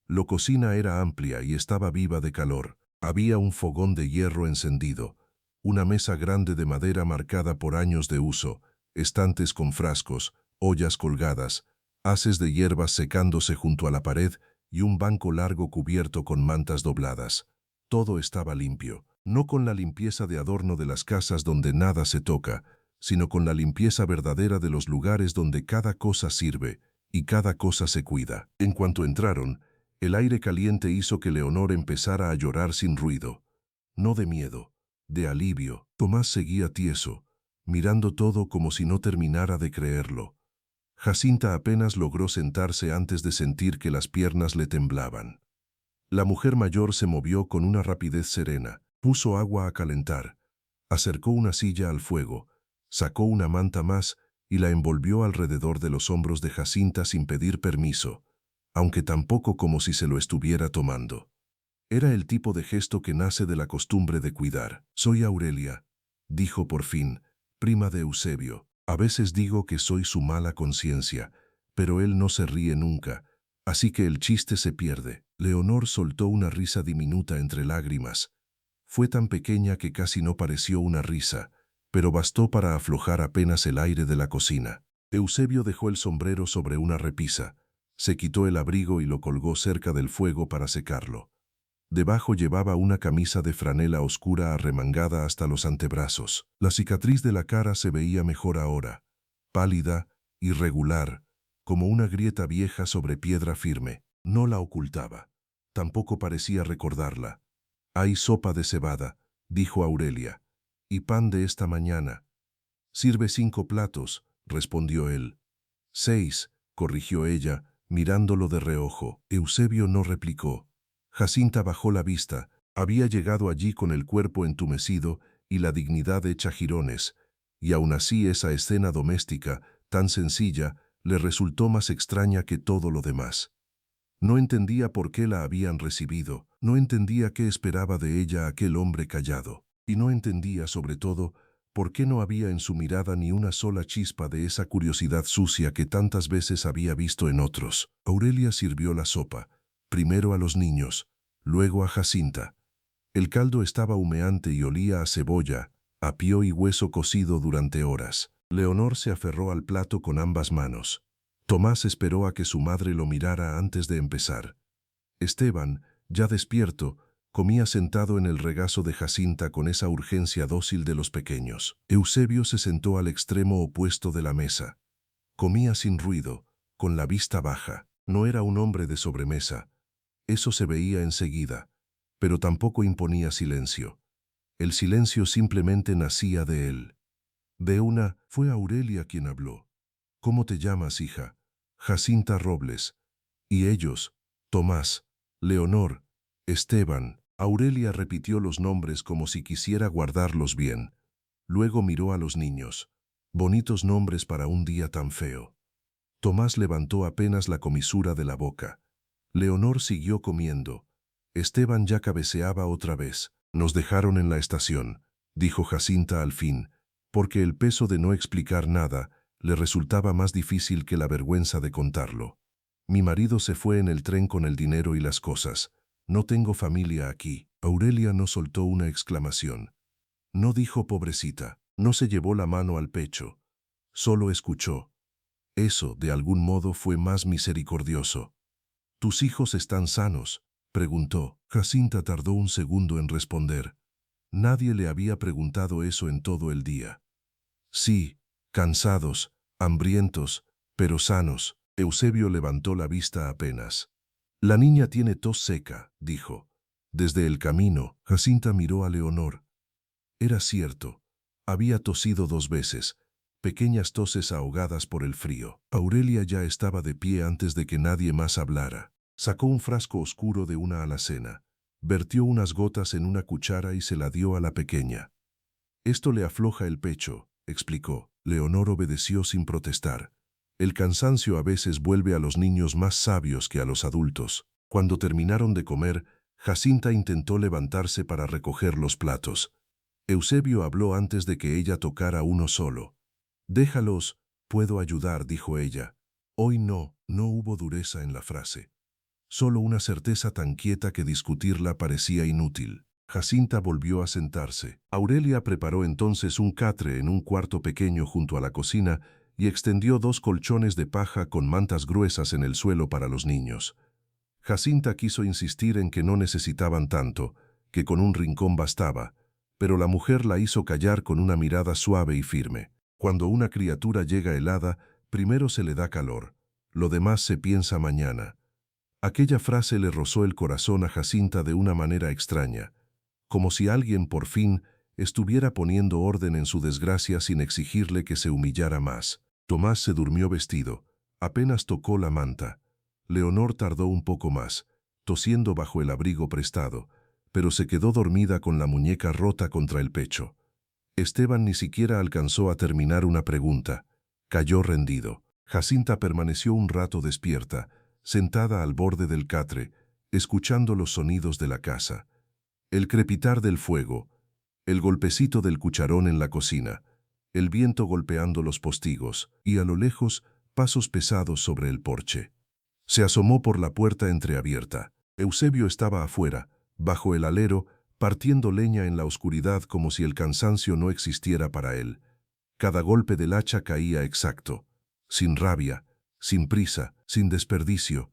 La cocina era amplia y estaba viva de calor. Había un fogón de hierro encendido, una mesa grande de madera marcada por años de uso, estantes con frascos, ollas colgadas, haces de hierbas secándose junto a la pared y un banco largo cubierto con mantas dobladas. Todo estaba limpio, no con la limpieza de adorno de las casas donde nada se toca, sino con la limpieza verdadera de los lugares donde cada cosa sirve y cada cosa se cuida. En cuanto entraron, el aire caliente hizo que Leonor empezara a llorar sin ruido. No de miedo, de alivio. Tomás seguía tieso, mirando todo como si no terminara de creerlo. Jacinta apenas logró sentarse antes de sentir que las piernas le temblaban. La mujer mayor se movió con una rapidez serena, puso agua a calentar, acercó una silla al fuego, sacó una manta más y la envolvió alrededor de los hombros de Jacinta sin pedir permiso, aunque tampoco como si se lo estuviera tomando. Era el tipo de gesto que nace de la costumbre de cuidar. Soy Aurelia, dijo por fin, prima de Eusebio. A veces digo que soy su mala conciencia, pero él no se ríe nunca, Así que el chiste se pierde. Leonor soltó una risa diminuta entre lágrimas. Fue tan pequeña que casi no pareció una risa, pero bastó para aflojar apenas el aire de la cocina. Eusebio dejó el sombrero sobre una repisa, se quitó el abrigo y lo colgó cerca del fuego para secarlo. Debajo llevaba una camisa de franela oscura arremangada hasta los antebrazos. La cicatriz de la cara se veía mejor ahora, pálida, irregular, como una grieta vieja sobre piedra firme. No la ocultaba. Tampoco parecía recordarla. «Hay sopa de cebada», dijo Aurelia, «y pan de esta mañana». «Sirve 5 platos», respondió él. «6», corrigió ella, mirándolo de reojo. Eusebio no replicó. Jacinta bajó la vista. Había llegado allí con el cuerpo entumecido y la dignidad hecha jirones, y aún así esa escena doméstica, tan sencilla, le resultó más extraña que todo lo demás. No entendía por qué la habían recibido, no entendía qué esperaba de ella aquel hombre callado, y no entendía, sobre todo, por qué no había en su mirada ni una sola chispa de esa curiosidad sucia que tantas veces había visto en otros. Aurelia sirvió la sopa, primero a los niños, luego a Jacinta. El caldo estaba humeante y olía a cebolla, apio y hueso cocido durante horas. Leonor se aferró al plato con ambas manos. Tomás esperó a que su madre lo mirara antes de empezar. Esteban, ya despierto, comía sentado en el regazo de Jacinta con esa urgencia dócil de los pequeños. Eusebio se sentó al extremo opuesto de la mesa. Comía sin ruido, con la vista baja. No era un hombre de sobremesa. Eso se veía enseguida, pero tampoco imponía silencio. El silencio simplemente nacía de él. Fue Aurelia quien habló. «¿Cómo te llamas, hija?» «Jacinta Robles». «¿Y ellos?» «Tomás, Leonor, Esteban». Aurelia repitió los nombres como si quisiera guardarlos bien. Luego miró a los niños. Bonitos nombres para un día tan feo. Tomás levantó apenas la comisura de la boca. Leonor siguió comiendo. Esteban ya cabeceaba otra vez. «Nos dejaron en la estación», dijo Jacinta al fin, porque el peso de no explicar nada le resultaba más difícil que la vergüenza de contarlo. «Mi marido se fue en el tren con el dinero y las cosas. No tengo familia aquí». Aurelia no soltó una exclamación. No dijo pobrecita, no se llevó la mano al pecho. Solo escuchó. Eso, de algún modo, fue más misericordioso. «¿Tus hijos están sanos?», preguntó. Jacinta tardó un segundo en responder. Nadie le había preguntado eso en todo el día. «Sí, cansados, hambrientos, pero sanos». Eusebio levantó la vista apenas. «La niña tiene tos seca», dijo. Desde el camino, Jacinta miró a Leonor. Era cierto. Había tosido 2 veces, pequeñas toses ahogadas por el frío. Aurelia ya estaba de pie antes de que nadie más hablara. Sacó un frasco oscuro de una alacena. Vertió unas gotas en una cuchara y se la dio a la pequeña. «Esto le afloja el pecho», explicó. Leonor obedeció sin protestar. El cansancio a veces vuelve a los niños más sabios que a los adultos. Cuando terminaron de comer, Jacinta intentó levantarse para recoger los platos. Eusebio habló antes de que ella tocara uno solo. «Déjalos, puedo ayudar», dijo ella. Hoy no hubo dureza en la frase. Solo una certeza tan quieta que discutirla parecía inútil. Jacinta volvió a sentarse. Aurelia preparó entonces un catre en un cuarto pequeño junto a la cocina y extendió 2 colchones de paja con mantas gruesas en el suelo para los niños. Jacinta quiso insistir en que no necesitaban tanto, que con un rincón bastaba, pero la mujer la hizo callar con una mirada suave y firme. Cuando una criatura llega helada, primero se le da calor, lo demás se piensa mañana. Aquella frase le rozó el corazón a Jacinta de una manera extraña, como si alguien por fin estuviera poniendo orden en su desgracia sin exigirle que se humillara más. Tomás se durmió vestido, apenas tocó la manta. Leonor tardó un poco más, tosiendo bajo el abrigo prestado, pero se quedó dormida con la muñeca rota contra el pecho. Esteban ni siquiera alcanzó a terminar una pregunta. Cayó rendido. Jacinta permaneció un rato despierta, sentada al borde del catre, escuchando los sonidos de la casa. El crepitar del fuego, el golpecito del cucharón en la cocina, el viento golpeando los postigos y a lo lejos pasos pesados sobre el porche. Se asomó por la puerta entreabierta. Eusebio estaba afuera, bajo el alero, partiendo leña en la oscuridad como si el cansancio no existiera para él. Cada golpe del hacha caía exacto, sin rabia, sin prisa, sin desperdicio.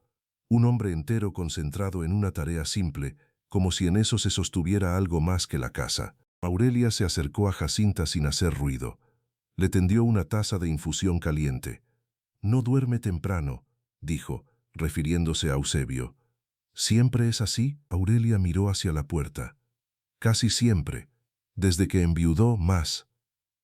Un hombre entero concentrado en una tarea simple, como si en eso se sostuviera algo más que la casa. Aurelia se acercó a Jacinta sin hacer ruido. Le tendió una taza de infusión caliente. «No duerme temprano», dijo, refiriéndose a Eusebio. «¿Siempre es así?» Aurelia miró hacia la puerta. «Casi siempre. Desde que enviudó, más».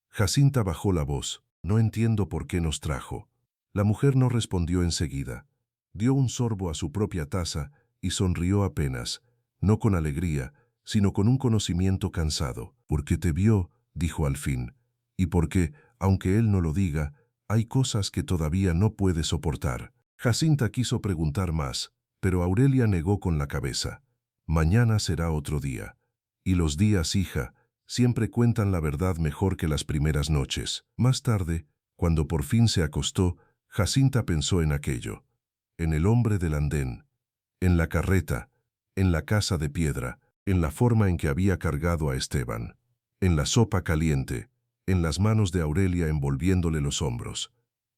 Jacinta bajó la voz. «No entiendo por qué nos trajo». La mujer no respondió enseguida. Dio un sorbo a su propia taza y sonrió apenas, no con alegría, sino con un conocimiento cansado. «Porque te vio», dijo al fin, «y porque, aunque él no lo diga, hay cosas que todavía no puede soportar». Jacinta quiso preguntar más, pero Aurelia negó con la cabeza. «Mañana será otro día. Y los días, hija, siempre cuentan la verdad mejor que las primeras noches». Más tarde, cuando por fin se acostó, Jacinta pensó en aquello, en el hombre del andén, en la carreta, en la casa de piedra, en la forma en que había cargado a Esteban, en la sopa caliente, en las manos de Aurelia envolviéndole los hombros.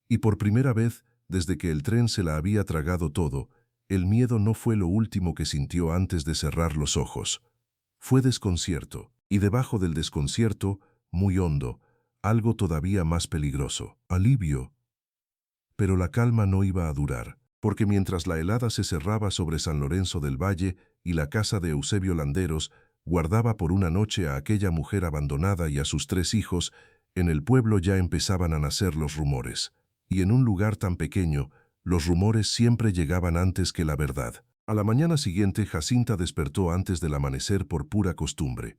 Y por primera vez, desde que el tren se la había tragado todo, el miedo no fue lo último que sintió antes de cerrar los ojos. Fue desconcierto, y debajo del desconcierto, muy hondo, algo todavía más peligroso, alivio. Pero la calma no iba a durar, porque mientras la helada se cerraba sobre San Lorenzo del Valle y la casa de Eusebio Landeros guardaba por una noche a aquella mujer abandonada y a sus 3 hijos, en el pueblo ya empezaban a nacer los rumores. Y en un lugar tan pequeño, los rumores siempre llegaban antes que la verdad. A la mañana siguiente, Jacinta despertó antes del amanecer por pura costumbre.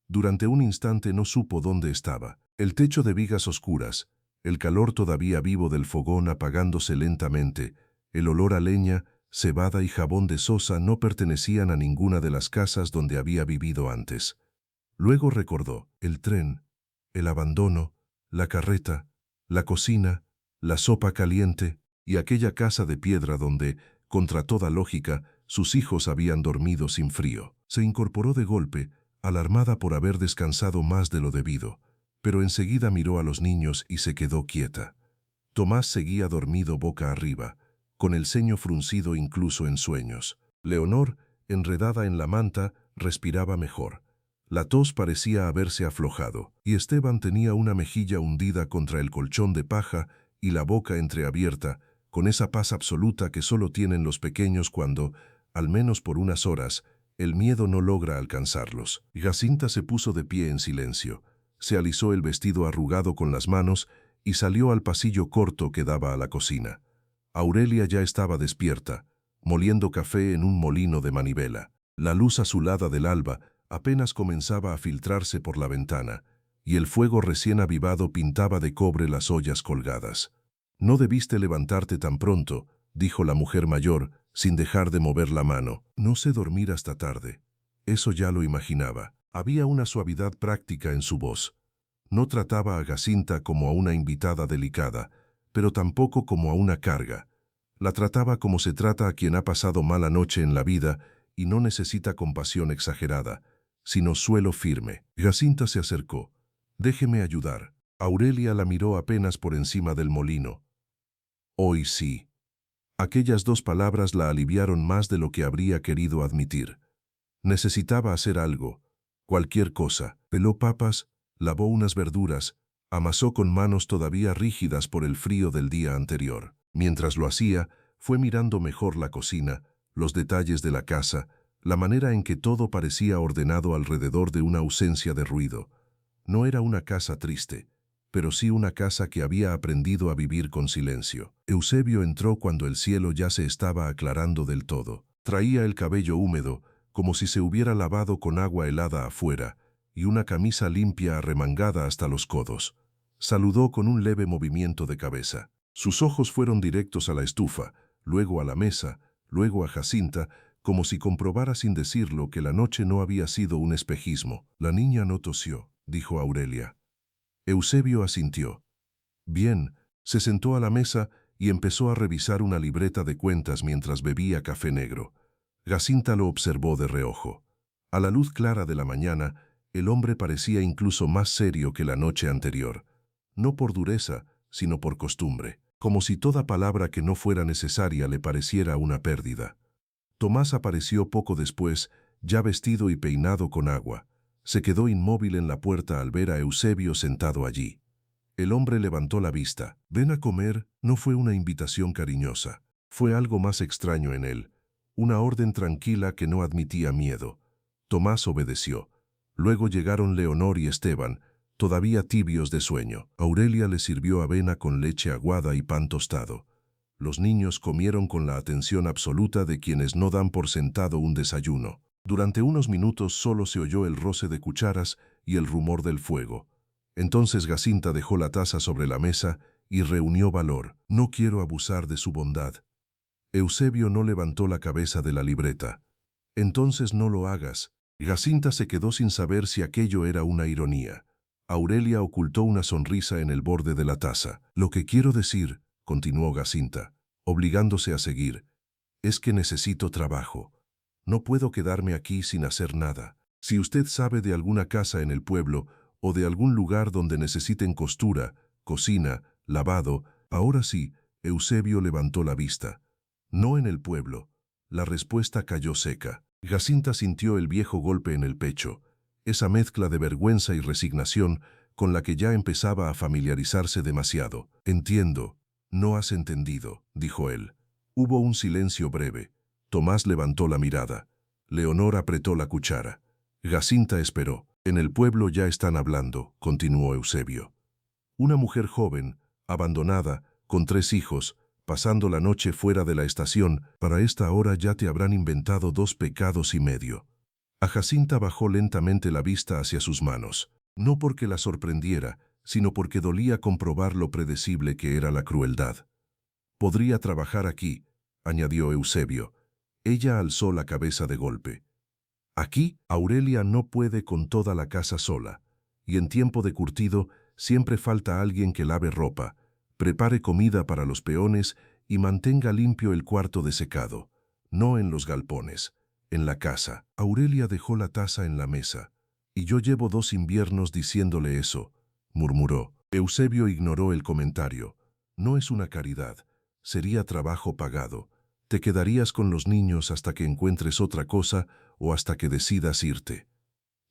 Durante un instante no supo dónde estaba. El techo de vigas oscuras, el calor todavía vivo del fogón apagándose lentamente, el olor a leña, cebada y jabón de sosa no pertenecían a ninguna de las casas donde había vivido antes. Luego recordó el tren, el abandono, la carreta, la cocina, la sopa caliente y aquella casa de piedra donde, contra toda lógica, sus hijos habían dormido sin frío. Se incorporó de golpe, alarmada por haber descansado más de lo debido, pero enseguida miró a los niños y se quedó quieta. Tomás seguía dormido boca arriba, con el ceño fruncido incluso en sueños. Leonor, enredada en la manta, respiraba mejor. La tos parecía haberse aflojado, y Esteban tenía una mejilla hundida contra el colchón de paja y la boca entreabierta, con esa paz absoluta que solo tienen los pequeños cuando, al menos por unas horas, el miedo no logra alcanzarlos. Jacinta se puso de pie en silencio, se alisó el vestido arrugado con las manos y salió al pasillo corto que daba a la cocina. Aurelia ya estaba despierta, moliendo café en un molino de manivela. La luz azulada del alba apenas comenzaba a filtrarse por la ventana, y el fuego recién avivado pintaba de cobre las ollas colgadas. «No debiste levantarte tan pronto», dijo la mujer mayor, sin dejar de mover la mano. «No sé dormir hasta tarde». Eso ya lo imaginaba. Había una suavidad práctica en su voz. No trataba a Jacinta como a una invitada delicada, pero tampoco como a una carga. La trataba como se trata a quien ha pasado mala noche en la vida y no necesita compasión exagerada, sino suelo firme. Jacinta se acercó. «Déjeme ayudar». Aurelia la miró apenas por encima del molino. «Hoy sí». Aquellas 2 palabras la aliviaron más de lo que habría querido admitir. Necesitaba hacer algo, cualquier cosa. Peló papas, lavó unas verduras, amasó con manos todavía rígidas por el frío del día anterior. Mientras lo hacía, fue mirando mejor la cocina, los detalles de la casa, la manera en que todo parecía ordenado alrededor de una ausencia de ruido. No era una casa triste, pero sí una casa que había aprendido a vivir con silencio. Eusebio entró cuando el cielo ya se estaba aclarando del todo. Traía el cabello húmedo, como si se hubiera lavado con agua helada afuera, y una camisa limpia arremangada hasta los codos. Saludó con un leve movimiento de cabeza. Sus ojos fueron directos a la estufa, luego a la mesa, luego a Jacinta, como si comprobara sin decirlo que la noche no había sido un espejismo. «La niña no tosió», dijo Aurelia. Eusebio asintió. «Bien», se sentó a la mesa y empezó a revisar una libreta de cuentas mientras bebía café negro. Jacinta lo observó de reojo. A la luz clara de la mañana, el hombre parecía incluso más serio que la noche anterior. No por dureza, sino por costumbre, como si toda palabra que no fuera necesaria le pareciera una pérdida. Tomás apareció poco después, ya vestido y peinado con agua. Se quedó inmóvil en la puerta al ver a Eusebio sentado allí. El hombre levantó la vista. «Ven a comer» no fue una invitación cariñosa. Fue algo más extraño en él, una orden tranquila que no admitía miedo. Tomás obedeció. Luego llegaron Leonor y Esteban, todavía tibios de sueño. Aurelia les sirvió avena con leche aguada y pan tostado. Los niños comieron con la atención absoluta de quienes no dan por sentado un desayuno. Durante unos minutos solo se oyó el roce de cucharas y el rumor del fuego. Entonces Jacinta dejó la taza sobre la mesa y reunió valor. «No quiero abusar de su bondad». Eusebio no levantó la cabeza de la libreta. «Entonces no lo hagas». Jacinta se quedó sin saber si aquello era una ironía. Aurelia ocultó una sonrisa en el borde de la taza. «Lo que quiero decir», continuó Jacinta, obligándose a seguir, «es que necesito trabajo. No puedo quedarme aquí sin hacer nada. Si usted sabe de alguna casa en el pueblo o de algún lugar donde necesiten costura, cocina, lavado». Ahora sí, Eusebio levantó la vista. «No en el pueblo». La respuesta cayó seca. Jacinta sintió el viejo golpe en el pecho, esa mezcla de vergüenza y resignación con la que ya empezaba a familiarizarse demasiado. «Entiendo». «No has entendido», dijo él. Hubo un silencio breve. Tomás levantó la mirada. Leonor apretó la cuchara. Jacinta esperó. «En el pueblo ya están hablando», continuó Eusebio. «Una mujer joven, abandonada, con 3 hijos, pasando la noche fuera de la estación, para esta hora ya te habrán inventado 2 pecados y medio». A Jacinta bajó lentamente la vista hacia sus manos, no porque la sorprendiera, sino porque dolía comprobar lo predecible que era la crueldad. «Podría trabajar aquí», añadió Eusebio. Ella alzó la cabeza de golpe. «Aquí, Aurelia no puede con toda la casa sola, y en tiempo de curtido siempre falta alguien que lave ropa, prepare comida para los peones y mantenga limpio el cuarto de secado, no en los galpones, en la casa». Aurelia dejó la taza en la mesa. «Y yo llevo 2 inviernos diciéndole eso», murmuró. Eusebio ignoró el comentario. «No es una caridad, sería trabajo pagado. Te quedarías con los niños hasta que encuentres otra cosa o hasta que decidas irte».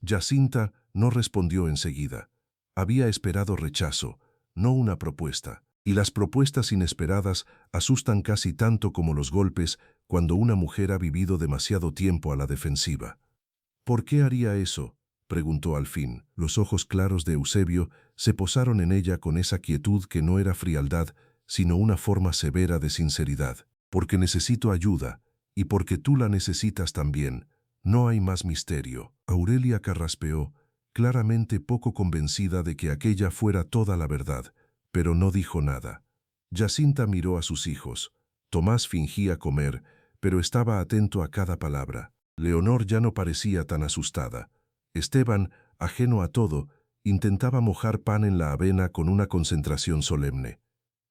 Jacinta no respondió enseguida. Había esperado rechazo, no una propuesta. Y las propuestas inesperadas asustan casi tanto como los golpes cuando una mujer ha vivido demasiado tiempo a la defensiva. «¿Por qué haría eso?», preguntó al fin. Los ojos claros de Eusebio se posaron en ella con esa quietud que no era frialdad, sino una forma severa de sinceridad. «Porque necesito ayuda, y porque tú la necesitas también. No hay más misterio». Aurelia carraspeó, claramente poco convencida de que aquella fuera toda la verdad, pero no dijo nada. Jacinta miró a sus hijos. Tomás fingía comer, pero estaba atento a cada palabra. Leonor ya no parecía tan asustada. Esteban, ajeno a todo, intentaba mojar pan en la avena con una concentración solemne.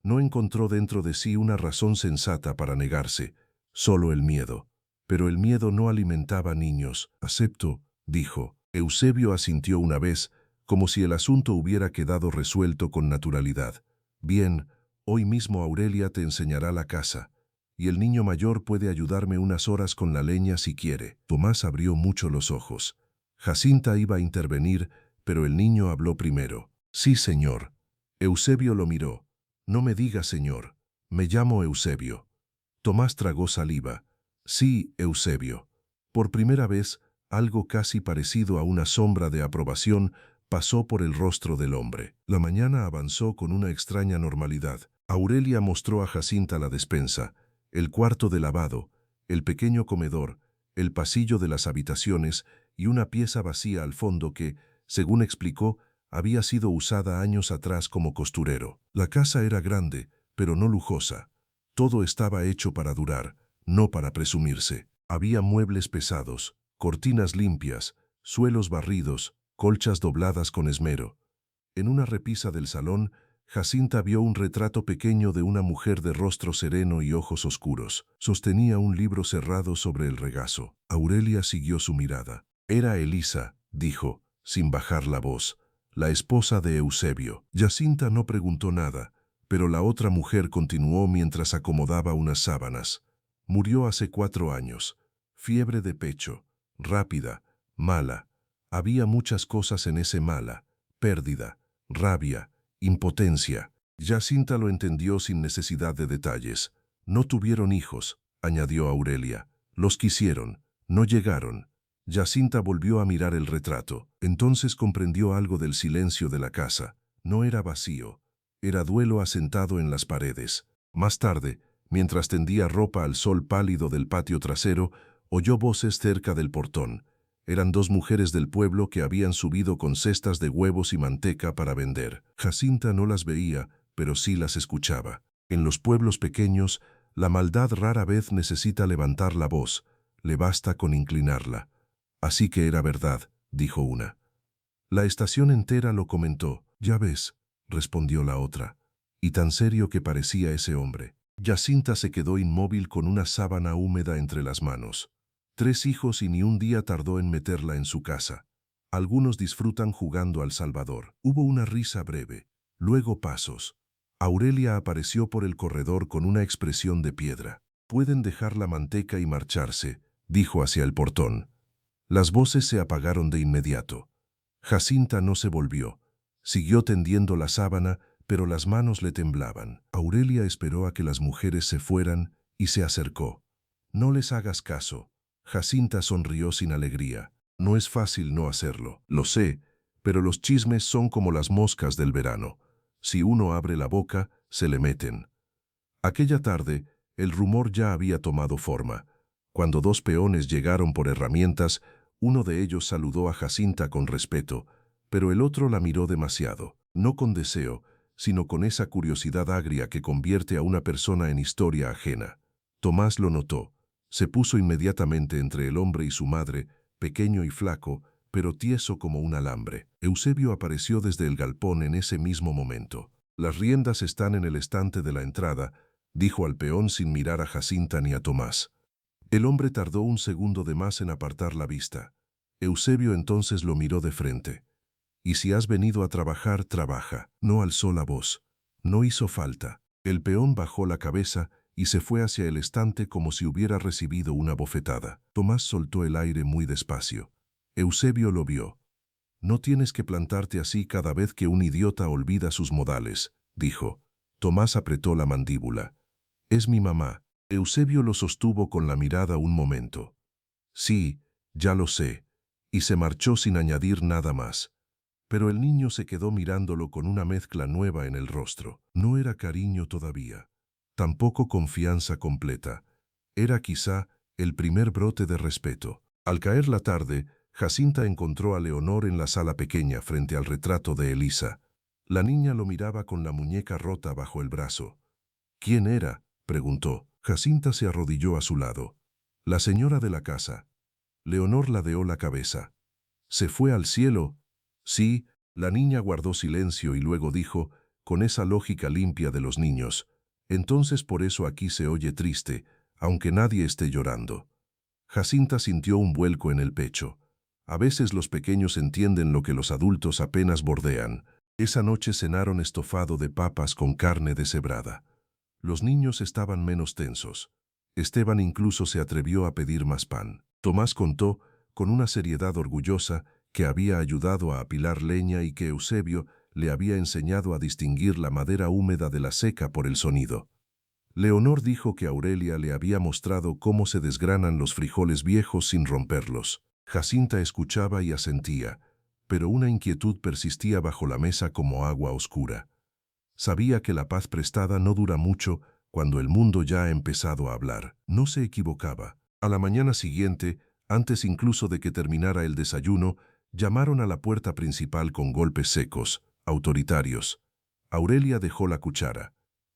No encontró dentro de sí una razón sensata para negarse, solo el miedo. Pero el miedo no alimentaba niños. «Acepto», dijo. Eusebio asintió una vez, como si el asunto hubiera quedado resuelto con naturalidad. «Bien, hoy mismo Aurelia te enseñará la casa, y el niño mayor puede ayudarme unas horas con la leña si quiere». Tomás abrió mucho los ojos. Jacinta iba a intervenir, pero el niño habló primero. «Sí, señor». Eusebio lo miró. «No me diga señor. Me llamo Eusebio». Tomás tragó saliva. «Sí, Eusebio». Por primera vez, algo casi parecido a una sombra de aprobación pasó por el rostro del hombre. La mañana avanzó con una extraña normalidad. Aurelia mostró a Jacinta la despensa, el cuarto de lavado, el pequeño comedor, el pasillo de las habitaciones y una pieza vacía al fondo que, según explicó, había sido usada años atrás como costurero. La casa era grande, pero no lujosa. Todo estaba hecho para durar, no para presumirse. Había muebles pesados, cortinas limpias, suelos barridos, colchas dobladas con esmero. En una repisa del salón, Jacinta vio un retrato pequeño de una mujer de rostro sereno y ojos oscuros. Sostenía un libro cerrado sobre el regazo. Aurelia siguió su mirada. Era Elisa, dijo, sin bajar la voz, la esposa de Eusebio. Jacinta no preguntó nada, pero la otra mujer continuó mientras acomodaba unas sábanas. Murió hace 4 años. Fiebre de pecho. Rápida. Mala. Había muchas cosas en ese mala. Pérdida. Rabia. Impotencia. Jacinta lo entendió sin necesidad de detalles. No tuvieron hijos, añadió Aurelia. Los quisieron. No llegaron. Jacinta volvió a mirar el retrato. Entonces comprendió algo del silencio de la casa. No era vacío. Era duelo asentado en las paredes. Más tarde, mientras tendía ropa al sol pálido del patio trasero, oyó voces cerca del portón. Eran 2 mujeres del pueblo que habían subido con cestas de huevos y manteca para vender. Jacinta no las veía, pero sí las escuchaba. En los pueblos pequeños, la maldad rara vez necesita levantar la voz, le basta con inclinarla. Así que era verdad, dijo una. La estación entera lo comentó. Ya ves, respondió la otra, y tan serio que parecía ese hombre. Jacinta se quedó inmóvil con una sábana húmeda entre las manos. 3 hijos y ni un día tardó en meterla en su casa. Algunos disfrutan jugando al Salvador. Hubo una risa breve, luego pasos. Aurelia apareció por el corredor con una expresión de piedra. Pueden dejar la manteca y marcharse, dijo hacia el portón. Las voces se apagaron de inmediato. Jacinta no se volvió. Siguió tendiendo la sábana, pero las manos le temblaban. Aurelia esperó a que las mujeres se fueran y se acercó. No les hagas caso. Jacinta sonrió sin alegría. No es fácil no hacerlo, lo sé, pero los chismes son como las moscas del verano. Si uno abre la boca, se le meten. Aquella tarde, el rumor ya había tomado forma. Cuando 2 peones llegaron por herramientas, uno de ellos saludó a Jacinta con respeto, pero el otro la miró demasiado, no con deseo, sino con esa curiosidad agria que convierte a una persona en historia ajena. Tomás lo notó. Se puso inmediatamente entre el hombre y su madre, pequeño y flaco, pero tieso como un alambre. Eusebio apareció desde el galpón en ese mismo momento. Las riendas están en el estante de la entrada, dijo al peón sin mirar a Jacinta ni a Tomás. El hombre tardó un segundo de más en apartar la vista. Eusebio entonces lo miró de frente. Y si has venido a trabajar, trabaja. No alzó la voz. No hizo falta. El peón bajó la cabeza y se fue hacia el estante como si hubiera recibido una bofetada. Tomás soltó el aire muy despacio. Eusebio lo vio. No tienes que plantarte así cada vez que un idiota olvida sus modales, dijo. Tomás apretó la mandíbula. Es mi mamá. Eusebio lo sostuvo con la mirada un momento. Sí, ya lo sé. Y se marchó sin añadir nada más. Pero el niño se quedó mirándolo con una mezcla nueva en el rostro. No era cariño todavía. Tampoco confianza completa. Era quizá el primer brote de respeto. Al caer la tarde, Jacinta encontró a Leonor en la sala pequeña frente al retrato de Elisa. La niña lo miraba con la muñeca rota bajo el brazo. ¿Quién era?, preguntó. Jacinta se arrodilló a su lado. La señora de la casa. Leonor ladeó la cabeza. ¿Se fue al cielo? Sí. La niña guardó silencio y luego dijo, con esa lógica limpia de los niños, entonces por eso aquí se oye triste, aunque nadie esté llorando. Jacinta sintió un vuelco en el pecho. A veces los pequeños entienden lo que los adultos apenas bordean. Esa noche cenaron estofado de papas con carne deshebrada. Los niños estaban menos tensos. Esteban incluso se atrevió a pedir más pan. Tomás contó, con una seriedad orgullosa, que había ayudado a apilar leña y que Eusebio le había enseñado a distinguir la madera húmeda de la seca por el sonido. Leonor dijo que Aurelia le había mostrado cómo se desgranan los frijoles viejos sin romperlos. Jacinta escuchaba y asentía, pero una inquietud persistía bajo la mesa como agua oscura. Sabía que la paz prestada no dura mucho cuando el mundo ya ha empezado a hablar. No se equivocaba. A la mañana siguiente, antes incluso de que terminara el desayuno, llamaron a la puerta principal con golpes secos, autoritarios. Aurelia dejó la cuchara.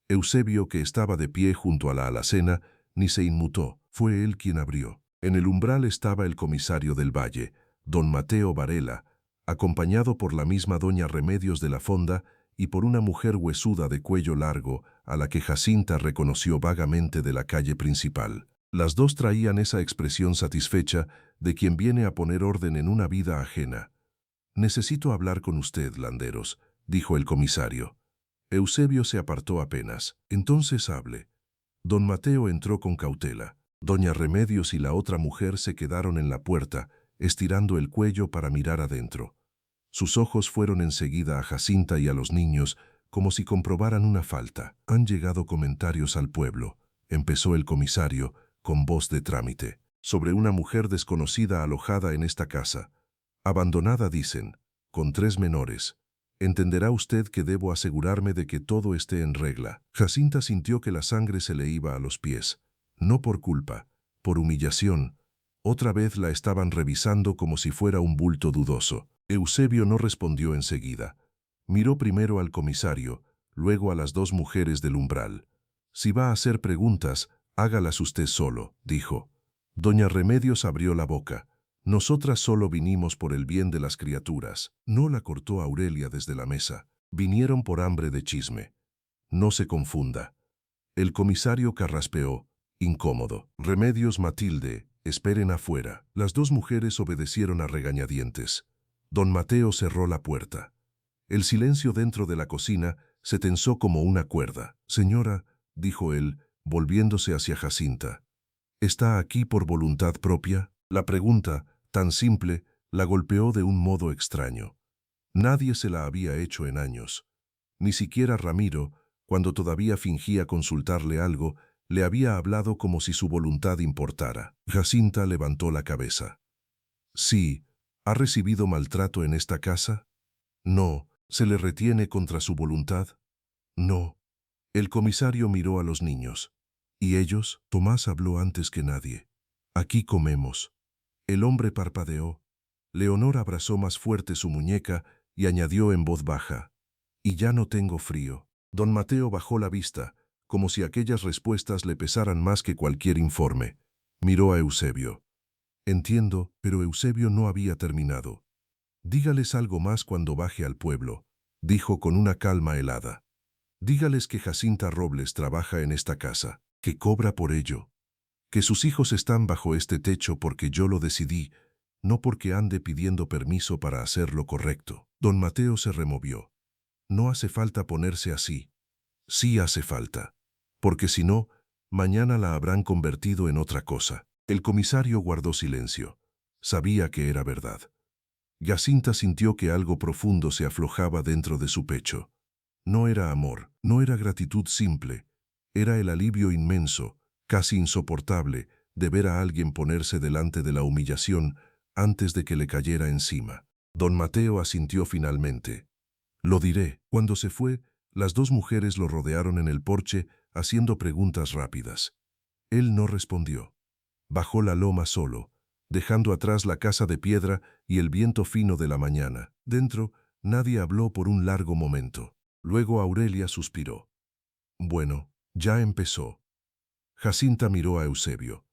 Eusebio, que estaba de pie junto a la alacena, ni se inmutó. Fue él quien abrió. En el umbral estaba el comisario del Valle, don Mateo Varela, acompañado por la misma doña Remedios de la Fonda y por una mujer huesuda de cuello largo a la que Jacinta reconoció vagamente de la calle principal. Las dos traían esa expresión satisfecha de quien viene a poner orden en una vida ajena. «Necesito hablar con usted, Landeros», dijo el comisario. Eusebio se apartó apenas. «Entonces hable». Don Mateo entró con cautela. Doña Remedios y la otra mujer se quedaron en la puerta, estirando el cuello para mirar adentro. Sus ojos fueron enseguida a Jacinta y a los niños, como si comprobaran una falta. «Han llegado comentarios al pueblo», empezó el comisario, con voz de trámite, «sobre una mujer desconocida alojada en esta casa. Abandonada, dicen, con 3 menores. Entenderá usted que debo asegurarme de que todo esté en regla». Jacinta sintió que la sangre se le iba a los pies. No por culpa, por humillación. Otra vez la estaban revisando como si fuera un bulto dudoso. Eusebio no respondió enseguida. Miró primero al comisario, luego a las 2 mujeres del umbral. «Si va a hacer preguntas, hágalas usted solo», dijo. Doña Remedios abrió la boca. «Nosotras solo vinimos por el bien de las criaturas». No la cortó Aurelia desde la mesa. «Vinieron por hambre de chisme. No se confunda». El comisario carraspeó, incómodo. «Remedios, Matilde, esperen afuera». Las 2 mujeres obedecieron a regañadientes. Don Mateo cerró la puerta. El silencio dentro de la cocina se tensó como una cuerda. «Señora», dijo él, volviéndose hacia Jacinta, «¿está aquí por voluntad propia?». La pregunta, tan simple, la golpeó de un modo extraño. Nadie se la había hecho en años. Ni siquiera Ramiro, cuando todavía fingía consultarle algo, le había hablado como si su voluntad importara. Jacinta levantó la cabeza. «Sí. ¿Ha recibido maltrato en esta casa?». «No». «¿Se le retiene contra su voluntad?». «No». El comisario miró a los niños. «¿Y ellos?». Tomás habló antes que nadie. «Aquí comemos». El hombre parpadeó. Leonor abrazó más fuerte su muñeca y añadió en voz baja: «Y ya no tengo frío». Don Mateo bajó la vista, como si aquellas respuestas le pesaran más que cualquier informe. Miró a Eusebio. «Entiendo», pero Eusebio no había terminado. «Dígales algo más cuando baje al pueblo», dijo con una calma helada. «Dígales que Jacinta Robles trabaja en esta casa, que cobra por ello, que sus hijos están bajo este techo porque yo lo decidí, no porque ande pidiendo permiso para hacer lo correcto». Don Mateo se removió. «No hace falta ponerse así». «Sí hace falta, porque si no, mañana la habrán convertido en otra cosa». El comisario guardó silencio. Sabía que era verdad. Jacinta sintió que algo profundo se aflojaba dentro de su pecho. No era amor, no era gratitud simple, era el alivio inmenso, casi insoportable, de ver a alguien ponerse delante de la humillación antes de que le cayera encima. Don Mateo asintió finalmente. «Lo diré». Cuando se fue, las 2 mujeres lo rodearon en el porche, haciendo preguntas rápidas. Él no respondió. Bajó la loma solo, dejando atrás la casa de piedra y el viento fino de la mañana. Dentro, nadie habló por un largo momento. Luego Aurelia suspiró. «Bueno, ya empezó». Jacinta miró a Eusebio.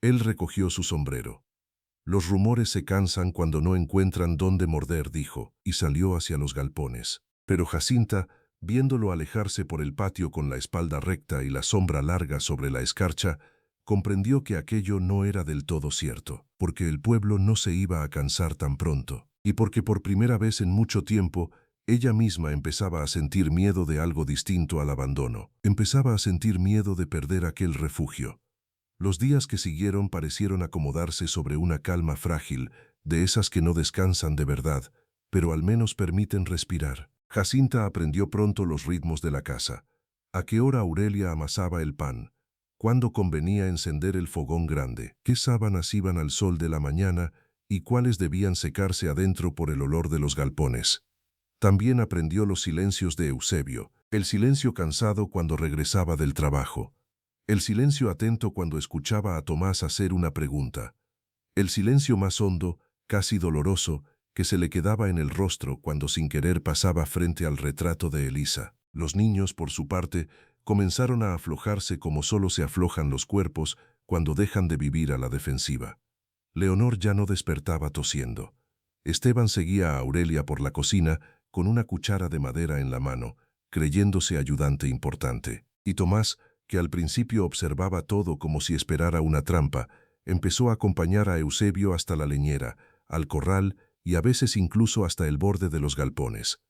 Él recogió su sombrero. «Los rumores se cansan cuando no encuentran dónde morder», dijo, y salió hacia los galpones. Pero Jacinta, viéndolo alejarse por el patio con la espalda recta y la sombra larga sobre la escarcha, comprendió que aquello no era del todo cierto, porque el pueblo no se iba a cansar tan pronto, y porque por primera vez en mucho tiempo ella misma empezaba a sentir miedo de algo distinto al abandono. Empezaba a sentir miedo de perder aquel refugio. Los días que siguieron parecieron acomodarse sobre una calma frágil, de esas que no descansan de verdad, pero al menos permiten respirar. Jacinta aprendió pronto los ritmos de la casa. A qué hora Aurelia amasaba el pan, cuándo convenía encender el fogón grande, qué sábanas iban al sol de la mañana y cuáles debían secarse adentro por el olor de los galpones. También aprendió los silencios de Eusebio, el silencio cansado cuando regresaba del trabajo, el silencio atento cuando escuchaba a Tomás hacer una pregunta, el silencio más hondo, casi doloroso, que se le quedaba en el rostro cuando sin querer pasaba frente al retrato de Elisa. Los niños, por su parte, comenzaron a aflojarse como solo se aflojan los cuerpos cuando dejan de vivir a la defensiva. Leonor ya no despertaba tosiendo. Esteban seguía a Aurelia por la cocina, con una cuchara de madera en la mano, creyéndose ayudante importante. Y Tomás, que al principio observaba todo como si esperara una trampa, empezó a acompañar a Eusebio hasta la leñera, al corral y a veces incluso hasta el borde de los galpones.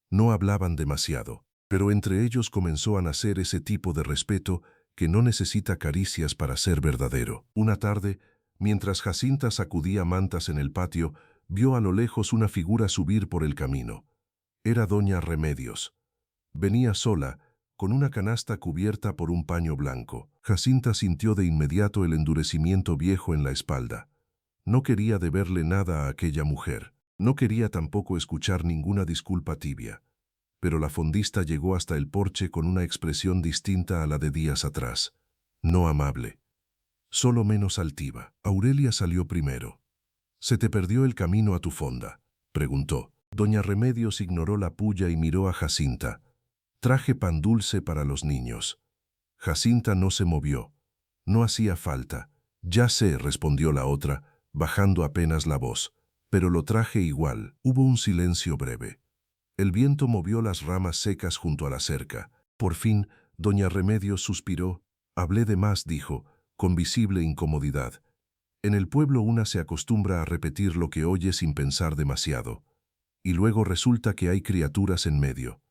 No hablaban demasiado, pero entre ellos comenzó a nacer ese tipo de respeto que no necesita caricias para ser verdadero. Una tarde, mientras Jacinta sacudía mantas en el patio, vio a lo lejos una figura subir por el camino. Era doña Remedios. Venía sola, con una canasta cubierta por un paño blanco. Jacinta sintió de inmediato el endurecimiento viejo en la espalda. No quería deberle nada a aquella mujer. No quería tampoco escuchar ninguna disculpa tibia. Pero la fondista llegó hasta el porche con una expresión distinta a la de días atrás. No amable. Solo menos altiva. Aurelia salió primero. «¿Se te perdió el camino a tu fonda?», preguntó. Doña Remedios ignoró la pulla y miró a Jacinta. «Traje pan dulce para los niños». Jacinta no se movió. «No hacía falta». «Ya sé», respondió la otra, bajando apenas la voz. «Pero lo traje igual». Hubo un silencio breve. El viento movió las ramas secas junto a la cerca. Por fin, doña Remedios suspiró. «Hablé de más», dijo, con visible incomodidad. En el pueblo una se acostumbra a repetir lo que oye sin pensar demasiado. Y luego resulta que hay criaturas en medio.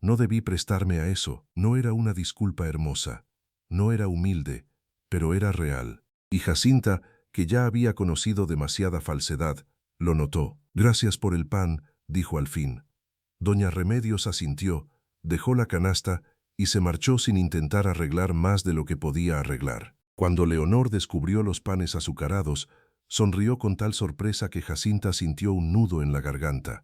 No debí prestarme a eso. No era una disculpa hermosa. No era humilde, pero era real. Y Jacinta, que ya había conocido demasiada falsedad, lo notó. «Gracias por el pan», dijo al fin. Doña Remedios asintió, dejó la canasta y se marchó sin intentar arreglar más de lo que podía arreglar. Cuando Leonor descubrió los panes azucarados, sonrió con tal sorpresa que Jacinta sintió un nudo en la garganta.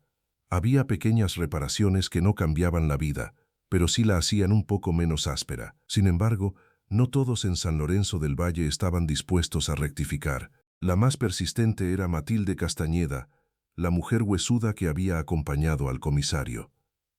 Había pequeñas reparaciones que no cambiaban la vida, pero sí la hacían un poco menos áspera. Sin embargo, no todos en San Lorenzo del Valle estaban dispuestos a rectificar. La más persistente era Matilde Castañeda, la mujer huesuda que había acompañado al comisario.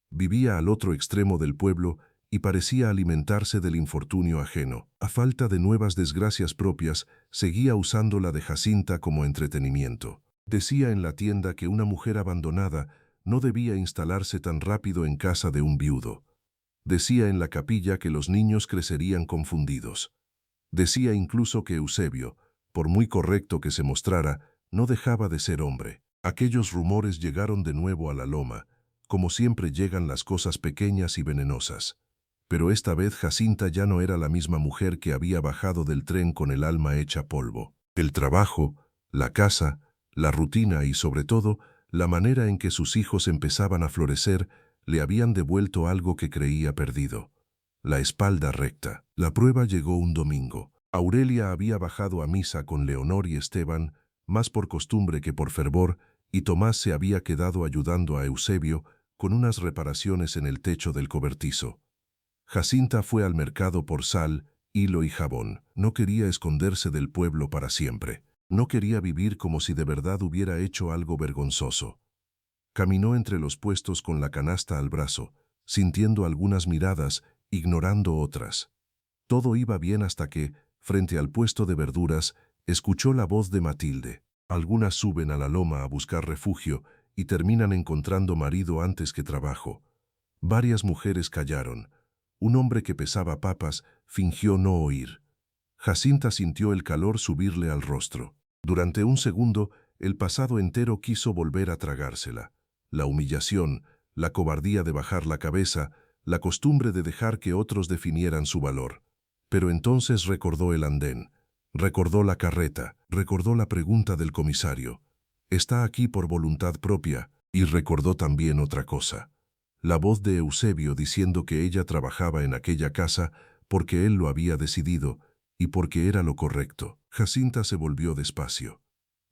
Vivía al otro extremo del pueblo y parecía alimentarse del infortunio ajeno. A falta de nuevas desgracias propias, seguía usando la de Jacinta como entretenimiento. Decía en la tienda que una mujer abandonada no debía instalarse tan rápido en casa de un viudo. Decía en la capilla que los niños crecerían confundidos. Decía incluso que Eusebio, por muy correcto que se mostrara, no dejaba de ser hombre. Aquellos rumores llegaron de nuevo a la loma, como siempre llegan las cosas pequeñas y venenosas. Pero esta vez Jacinta ya no era la misma mujer que había bajado del tren con el alma hecha polvo. El trabajo, la casa, la rutina y, sobre todo, la manera en que sus hijos empezaban a florecer le habían devuelto algo que creía perdido: la espalda recta. La prueba llegó un domingo. Aurelia había bajado a misa con Leonor y Esteban, más por costumbre que por fervor, y Tomás se había quedado ayudando a Eusebio con unas reparaciones en el techo del cobertizo. Jacinta fue al mercado por sal, hilo y jabón. No quería esconderse del pueblo para siempre. No quería vivir como si de verdad hubiera hecho algo vergonzoso. Caminó entre los puestos con la canasta al brazo, sintiendo algunas miradas, ignorando otras. Todo iba bien hasta que, frente al puesto de verduras, escuchó la voz de Matilde. Algunas suben a la loma a buscar refugio y terminan encontrando marido antes que trabajo. Varias mujeres callaron. Un hombre que pesaba papas fingió no oír. Jacinta sintió el calor subirle al rostro. Durante un segundo, el pasado entero quiso volver a tragársela. La humillación, la cobardía de bajar la cabeza, la costumbre de dejar que otros definieran su valor. Pero entonces recordó el andén, recordó la carreta, recordó la pregunta del comisario. «¿Está aquí por voluntad propia?», y recordó también otra cosa: la voz de Eusebio diciendo que ella trabajaba en aquella casa porque él lo había decidido y porque era lo correcto. Jacinta se volvió despacio.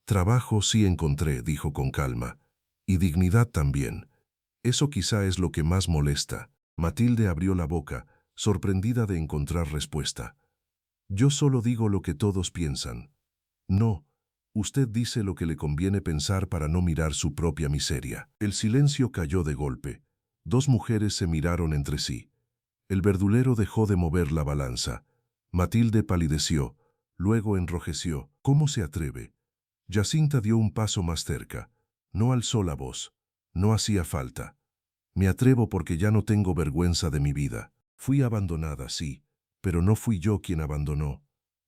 «Trabajo sí encontré», dijo con calma, «y dignidad también. Eso quizá es lo que más molesta». Matilde abrió la boca, sorprendida de encontrar respuesta. «Yo solo digo lo que todos piensan». «No, usted dice lo que le conviene pensar para no mirar su propia miseria». El silencio cayó de golpe. Dos mujeres se miraron entre sí. El verdulero dejó de mover la balanza. Matilde palideció, luego enrojeció. «¿Cómo se atreve?». Jacinta dio un paso más cerca. No alzó la voz. No hacía falta. Me atrevo porque ya no tengo vergüenza de mi vida. Fui abandonada, sí, pero no fui yo quien abandonó.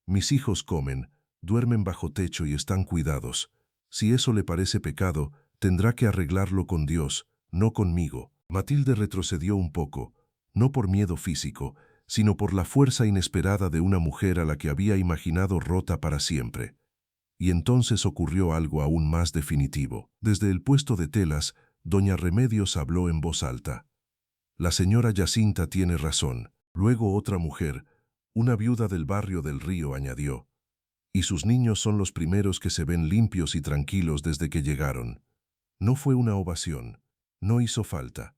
Mis hijos comen, duermen bajo techo y están cuidados. Si eso le parece pecado, tendrá que arreglarlo con Dios, no conmigo. Matilde retrocedió un poco, no por miedo físico, sino por la fuerza inesperada de una mujer a la que había imaginado rota para siempre. Y entonces ocurrió algo aún más definitivo. Desde el puesto de telas, doña Remedios habló en voz alta. La señora Jacinta tiene razón. Luego otra mujer, una viuda del barrio del Río, añadió. Y sus niños son los primeros que se ven limpios y tranquilos desde que llegaron. No fue una ovación. No hizo falta.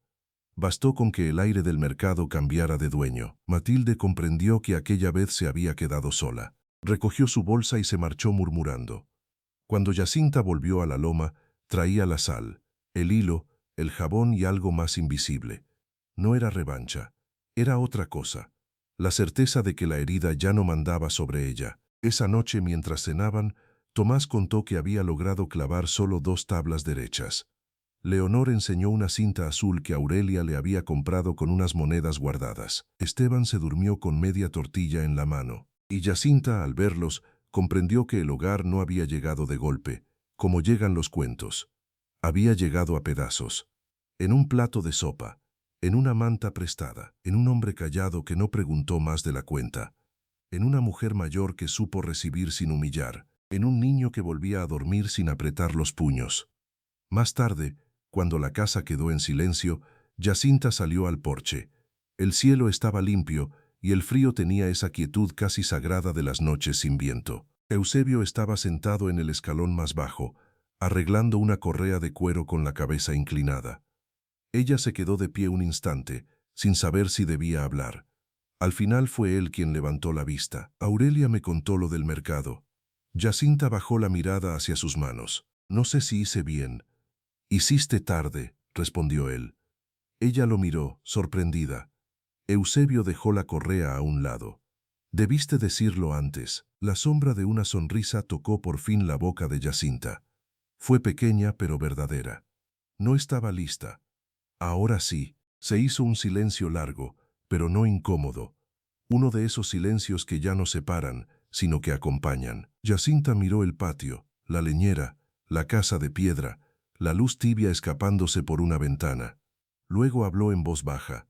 Bastó con que el aire del mercado cambiara de dueño. Matilde comprendió que aquella vez se había quedado sola. Recogió su bolsa y se marchó murmurando. Cuando Jacinta volvió a la loma, traía la sal, el hilo, el jabón y algo más invisible. No era revancha, era otra cosa. La certeza de que la herida ya no mandaba sobre ella. Esa noche, mientras cenaban, Tomás contó que había logrado clavar solo 2 tablas derechas. Leonor enseñó una cinta azul que Aurelia le había comprado con unas monedas guardadas. Esteban se durmió con media tortilla en la mano. Y Jacinta, al verlos, comprendió que el hogar no había llegado de golpe, como llegan los cuentos. Había llegado a pedazos. En un plato de sopa, en una manta prestada, en un hombre callado que no preguntó más de la cuenta, en una mujer mayor que supo recibir sin humillar, en un niño que volvía a dormir sin apretar los puños. Más tarde, cuando la casa quedó en silencio, Jacinta salió al porche. El cielo estaba limpio y el frío tenía esa quietud casi sagrada de las noches sin viento. Eusebio estaba sentado en el escalón más bajo, arreglando una correa de cuero con la cabeza inclinada. Ella se quedó de pie un instante, sin saber si debía hablar. Al final fue él quien levantó la vista. Aurelia me contó lo del mercado. Jacinta bajó la mirada hacia sus manos. No sé si hice bien. Hiciste tarde, respondió él. Ella lo miró, sorprendida. Eusebio dejó la correa a un lado. Debiste decirlo antes. La sombra de una sonrisa tocó por fin la boca de Jacinta. Fue pequeña pero verdadera. No estaba lista. Ahora sí. Se hizo un silencio largo, pero no incómodo. Uno de esos silencios que ya no separan, sino que acompañan. Jacinta miró el patio, la leñera, la casa de piedra, la luz tibia escapándose por una ventana. Luego habló en voz baja.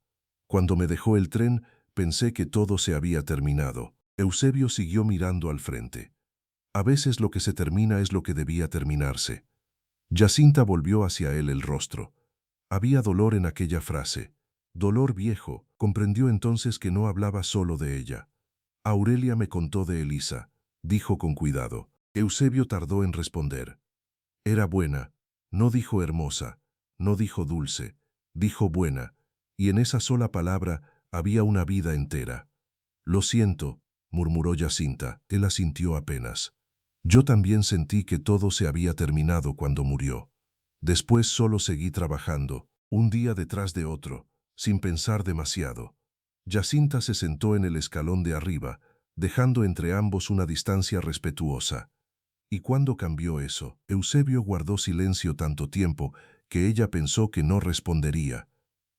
Cuando me dejó el tren, pensé que todo se había terminado. Eusebio siguió mirando al frente. A veces lo que se termina es lo que debía terminarse. Jacinta volvió hacia él el rostro. Había dolor en aquella frase. Dolor viejo. Comprendió entonces que no hablaba solo de ella. Aurelia me contó de Elisa, dijo con cuidado. Eusebio tardó en responder. Era buena. No dijo hermosa, no dijo dulce, dijo buena, y en esa sola palabra había una vida entera. Lo siento, murmuró Jacinta. Él asintió apenas. Yo también sentí que todo se había terminado cuando murió. Después solo seguí trabajando, un día detrás de otro, sin pensar demasiado. Jacinta se sentó en el escalón de arriba, dejando entre ambos una distancia respetuosa. ¿Y cuándo cambió eso? Eusebio guardó silencio tanto tiempo que ella pensó que no respondería.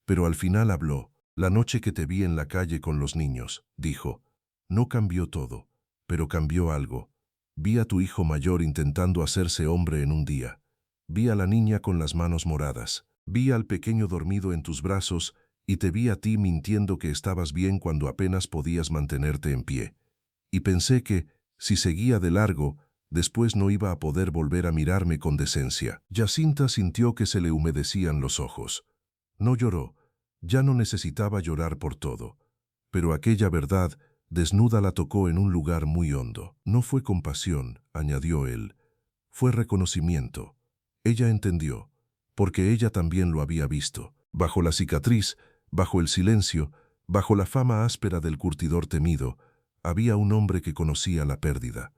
Pero al final habló. La noche que te vi en la calle con los niños, dijo. No cambió todo, pero cambió algo. Vi a tu hijo mayor intentando hacerse hombre en un día. Vi a la niña con las manos moradas. Vi al pequeño dormido en tus brazos y te vi a ti mintiendo que estabas bien cuando apenas podías mantenerte en pie. Y pensé que, si seguía de largo, después no iba a poder volver a mirarme con decencia. Jacinta sintió que se le humedecían los ojos. No lloró. Ya no necesitaba llorar por todo. Pero aquella verdad, desnuda, la tocó en un lugar muy hondo. No fue compasión, añadió él. Fue reconocimiento. Ella entendió, porque ella también lo había visto. Bajo la cicatriz, bajo el silencio, bajo la fama áspera del curtidor temido, había un hombre que conocía la pérdida.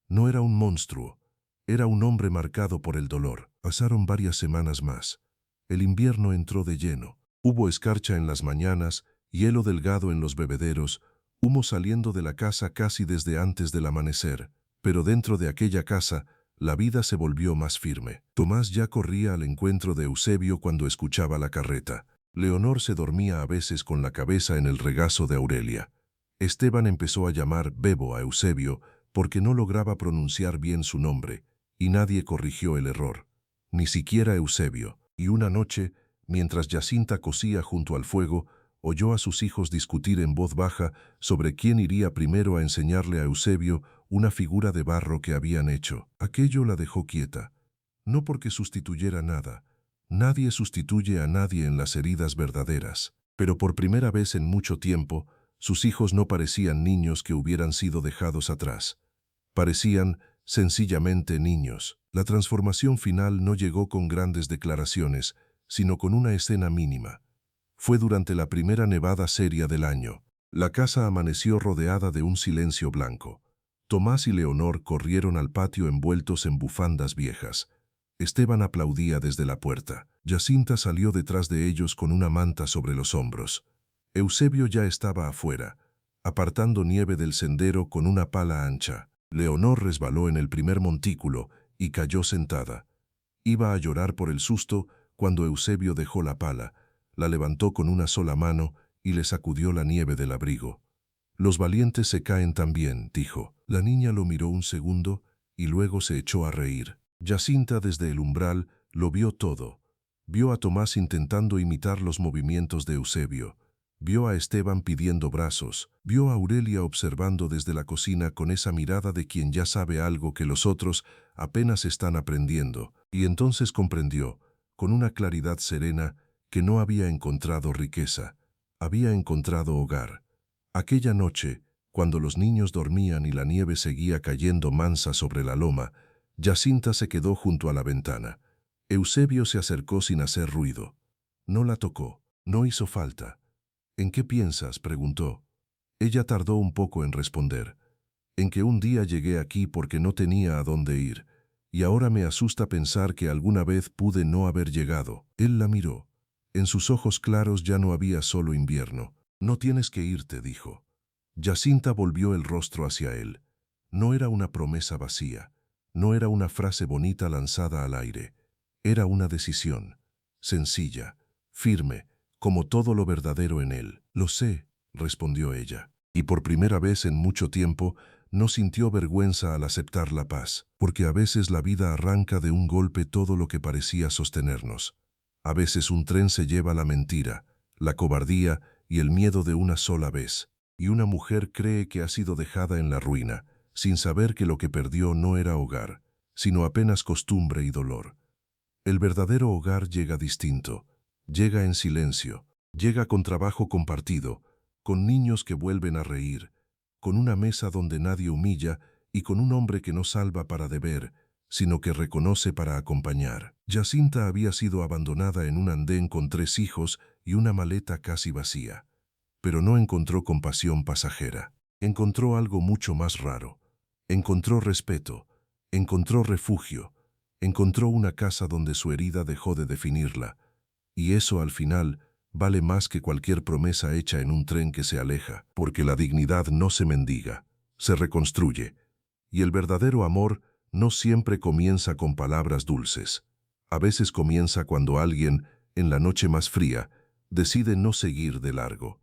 No era un monstruo, era un hombre marcado por el dolor. Pasaron varias semanas más. El invierno entró de lleno. Hubo escarcha en las mañanas, hielo delgado en los bebederos, humo saliendo de la casa casi desde antes del amanecer. Pero dentro de aquella casa, la vida se volvió más firme. Tomás ya corría al encuentro de Eusebio cuando escuchaba la carreta. Leonor se dormía a veces con la cabeza en el regazo de Aurelia. Esteban empezó a llamar Bebo a Eusebio porque no lograba pronunciar bien su nombre, y nadie corrigió el error, ni siquiera Eusebio. Y una noche, mientras Jacinta cosía junto al fuego, oyó a sus hijos discutir en voz baja sobre quién iría primero a enseñarle a Eusebio una figura de barro que habían hecho. Aquello la dejó quieta, no porque sustituyera nada. Nadie sustituye a nadie en las heridas verdaderas, pero por primera vez en mucho tiempo, sus hijos no parecían niños que hubieran sido dejados atrás. Parecían sencillamente niños. La transformación final no llegó con grandes declaraciones, sino con una escena mínima. Fue durante la primera nevada seria del año. La casa amaneció rodeada de un silencio blanco. Tomás y Leonor corrieron al patio envueltos en bufandas viejas. Esteban aplaudía desde la puerta. Jacinta salió detrás de ellos con una manta sobre los hombros. Eusebio ya estaba afuera, apartando nieve del sendero con una pala ancha. Leonor resbaló en el primer montículo y cayó sentada. Iba a llorar por el susto cuando Eusebio dejó la pala, la levantó con una sola mano y le sacudió la nieve del abrigo. «Los valientes se caen también», dijo. La niña lo miró un segundo y luego se echó a reír. Jacinta desde el umbral lo vio todo. Vio a Tomás intentando imitar los movimientos de Eusebio. Vio a Esteban pidiendo brazos. Vio a Aurelia observando desde la cocina con esa mirada de quien ya sabe algo que los otros apenas están aprendiendo. Y entonces comprendió, con una claridad serena, que no había encontrado riqueza. Había encontrado hogar. Aquella noche, cuando los niños dormían y la nieve seguía cayendo mansa sobre la loma, Jacinta se quedó junto a la ventana. Eusebio se acercó sin hacer ruido. No la tocó. No hizo falta. «¿En qué piensas?», preguntó. Ella tardó un poco en responder. «En que un día llegué aquí porque no tenía a dónde ir, y ahora me asusta pensar que alguna vez pude no haber llegado». Él la miró. En sus ojos claros ya no había solo invierno. «No tienes que irte», dijo. Jacinta volvió el rostro hacia él. No era una promesa vacía. No era una frase bonita lanzada al aire. Era una decisión, sencilla, firme, como todo lo verdadero en él. «Lo sé», respondió ella. Y por primera vez en mucho tiempo no sintió vergüenza al aceptar la paz, porque a veces la vida arranca de un golpe todo lo que parecía sostenernos. A veces un tren se lleva la mentira, la cobardía y el miedo de una sola vez. Y una mujer cree que ha sido dejada en la ruina, sin saber que lo que perdió no era hogar, sino apenas costumbre y dolor. El verdadero hogar llega distinto, llega en silencio, llega con trabajo compartido, con niños que vuelven a reír, con una mesa donde nadie humilla y con un hombre que no salva para deber, sino que reconoce para acompañar. Jacinta había sido abandonada en un andén con 3 hijos y una maleta casi vacía. Pero no encontró compasión pasajera. Encontró algo mucho más raro. Encontró respeto, encontró refugio, encontró una casa donde su herida dejó de definirla. Y eso al final vale más que cualquier promesa hecha en un tren que se aleja, porque la dignidad no se mendiga, se reconstruye. Y el verdadero amor no siempre comienza con palabras dulces. A veces comienza cuando alguien, en la noche más fría, decide no seguir de largo.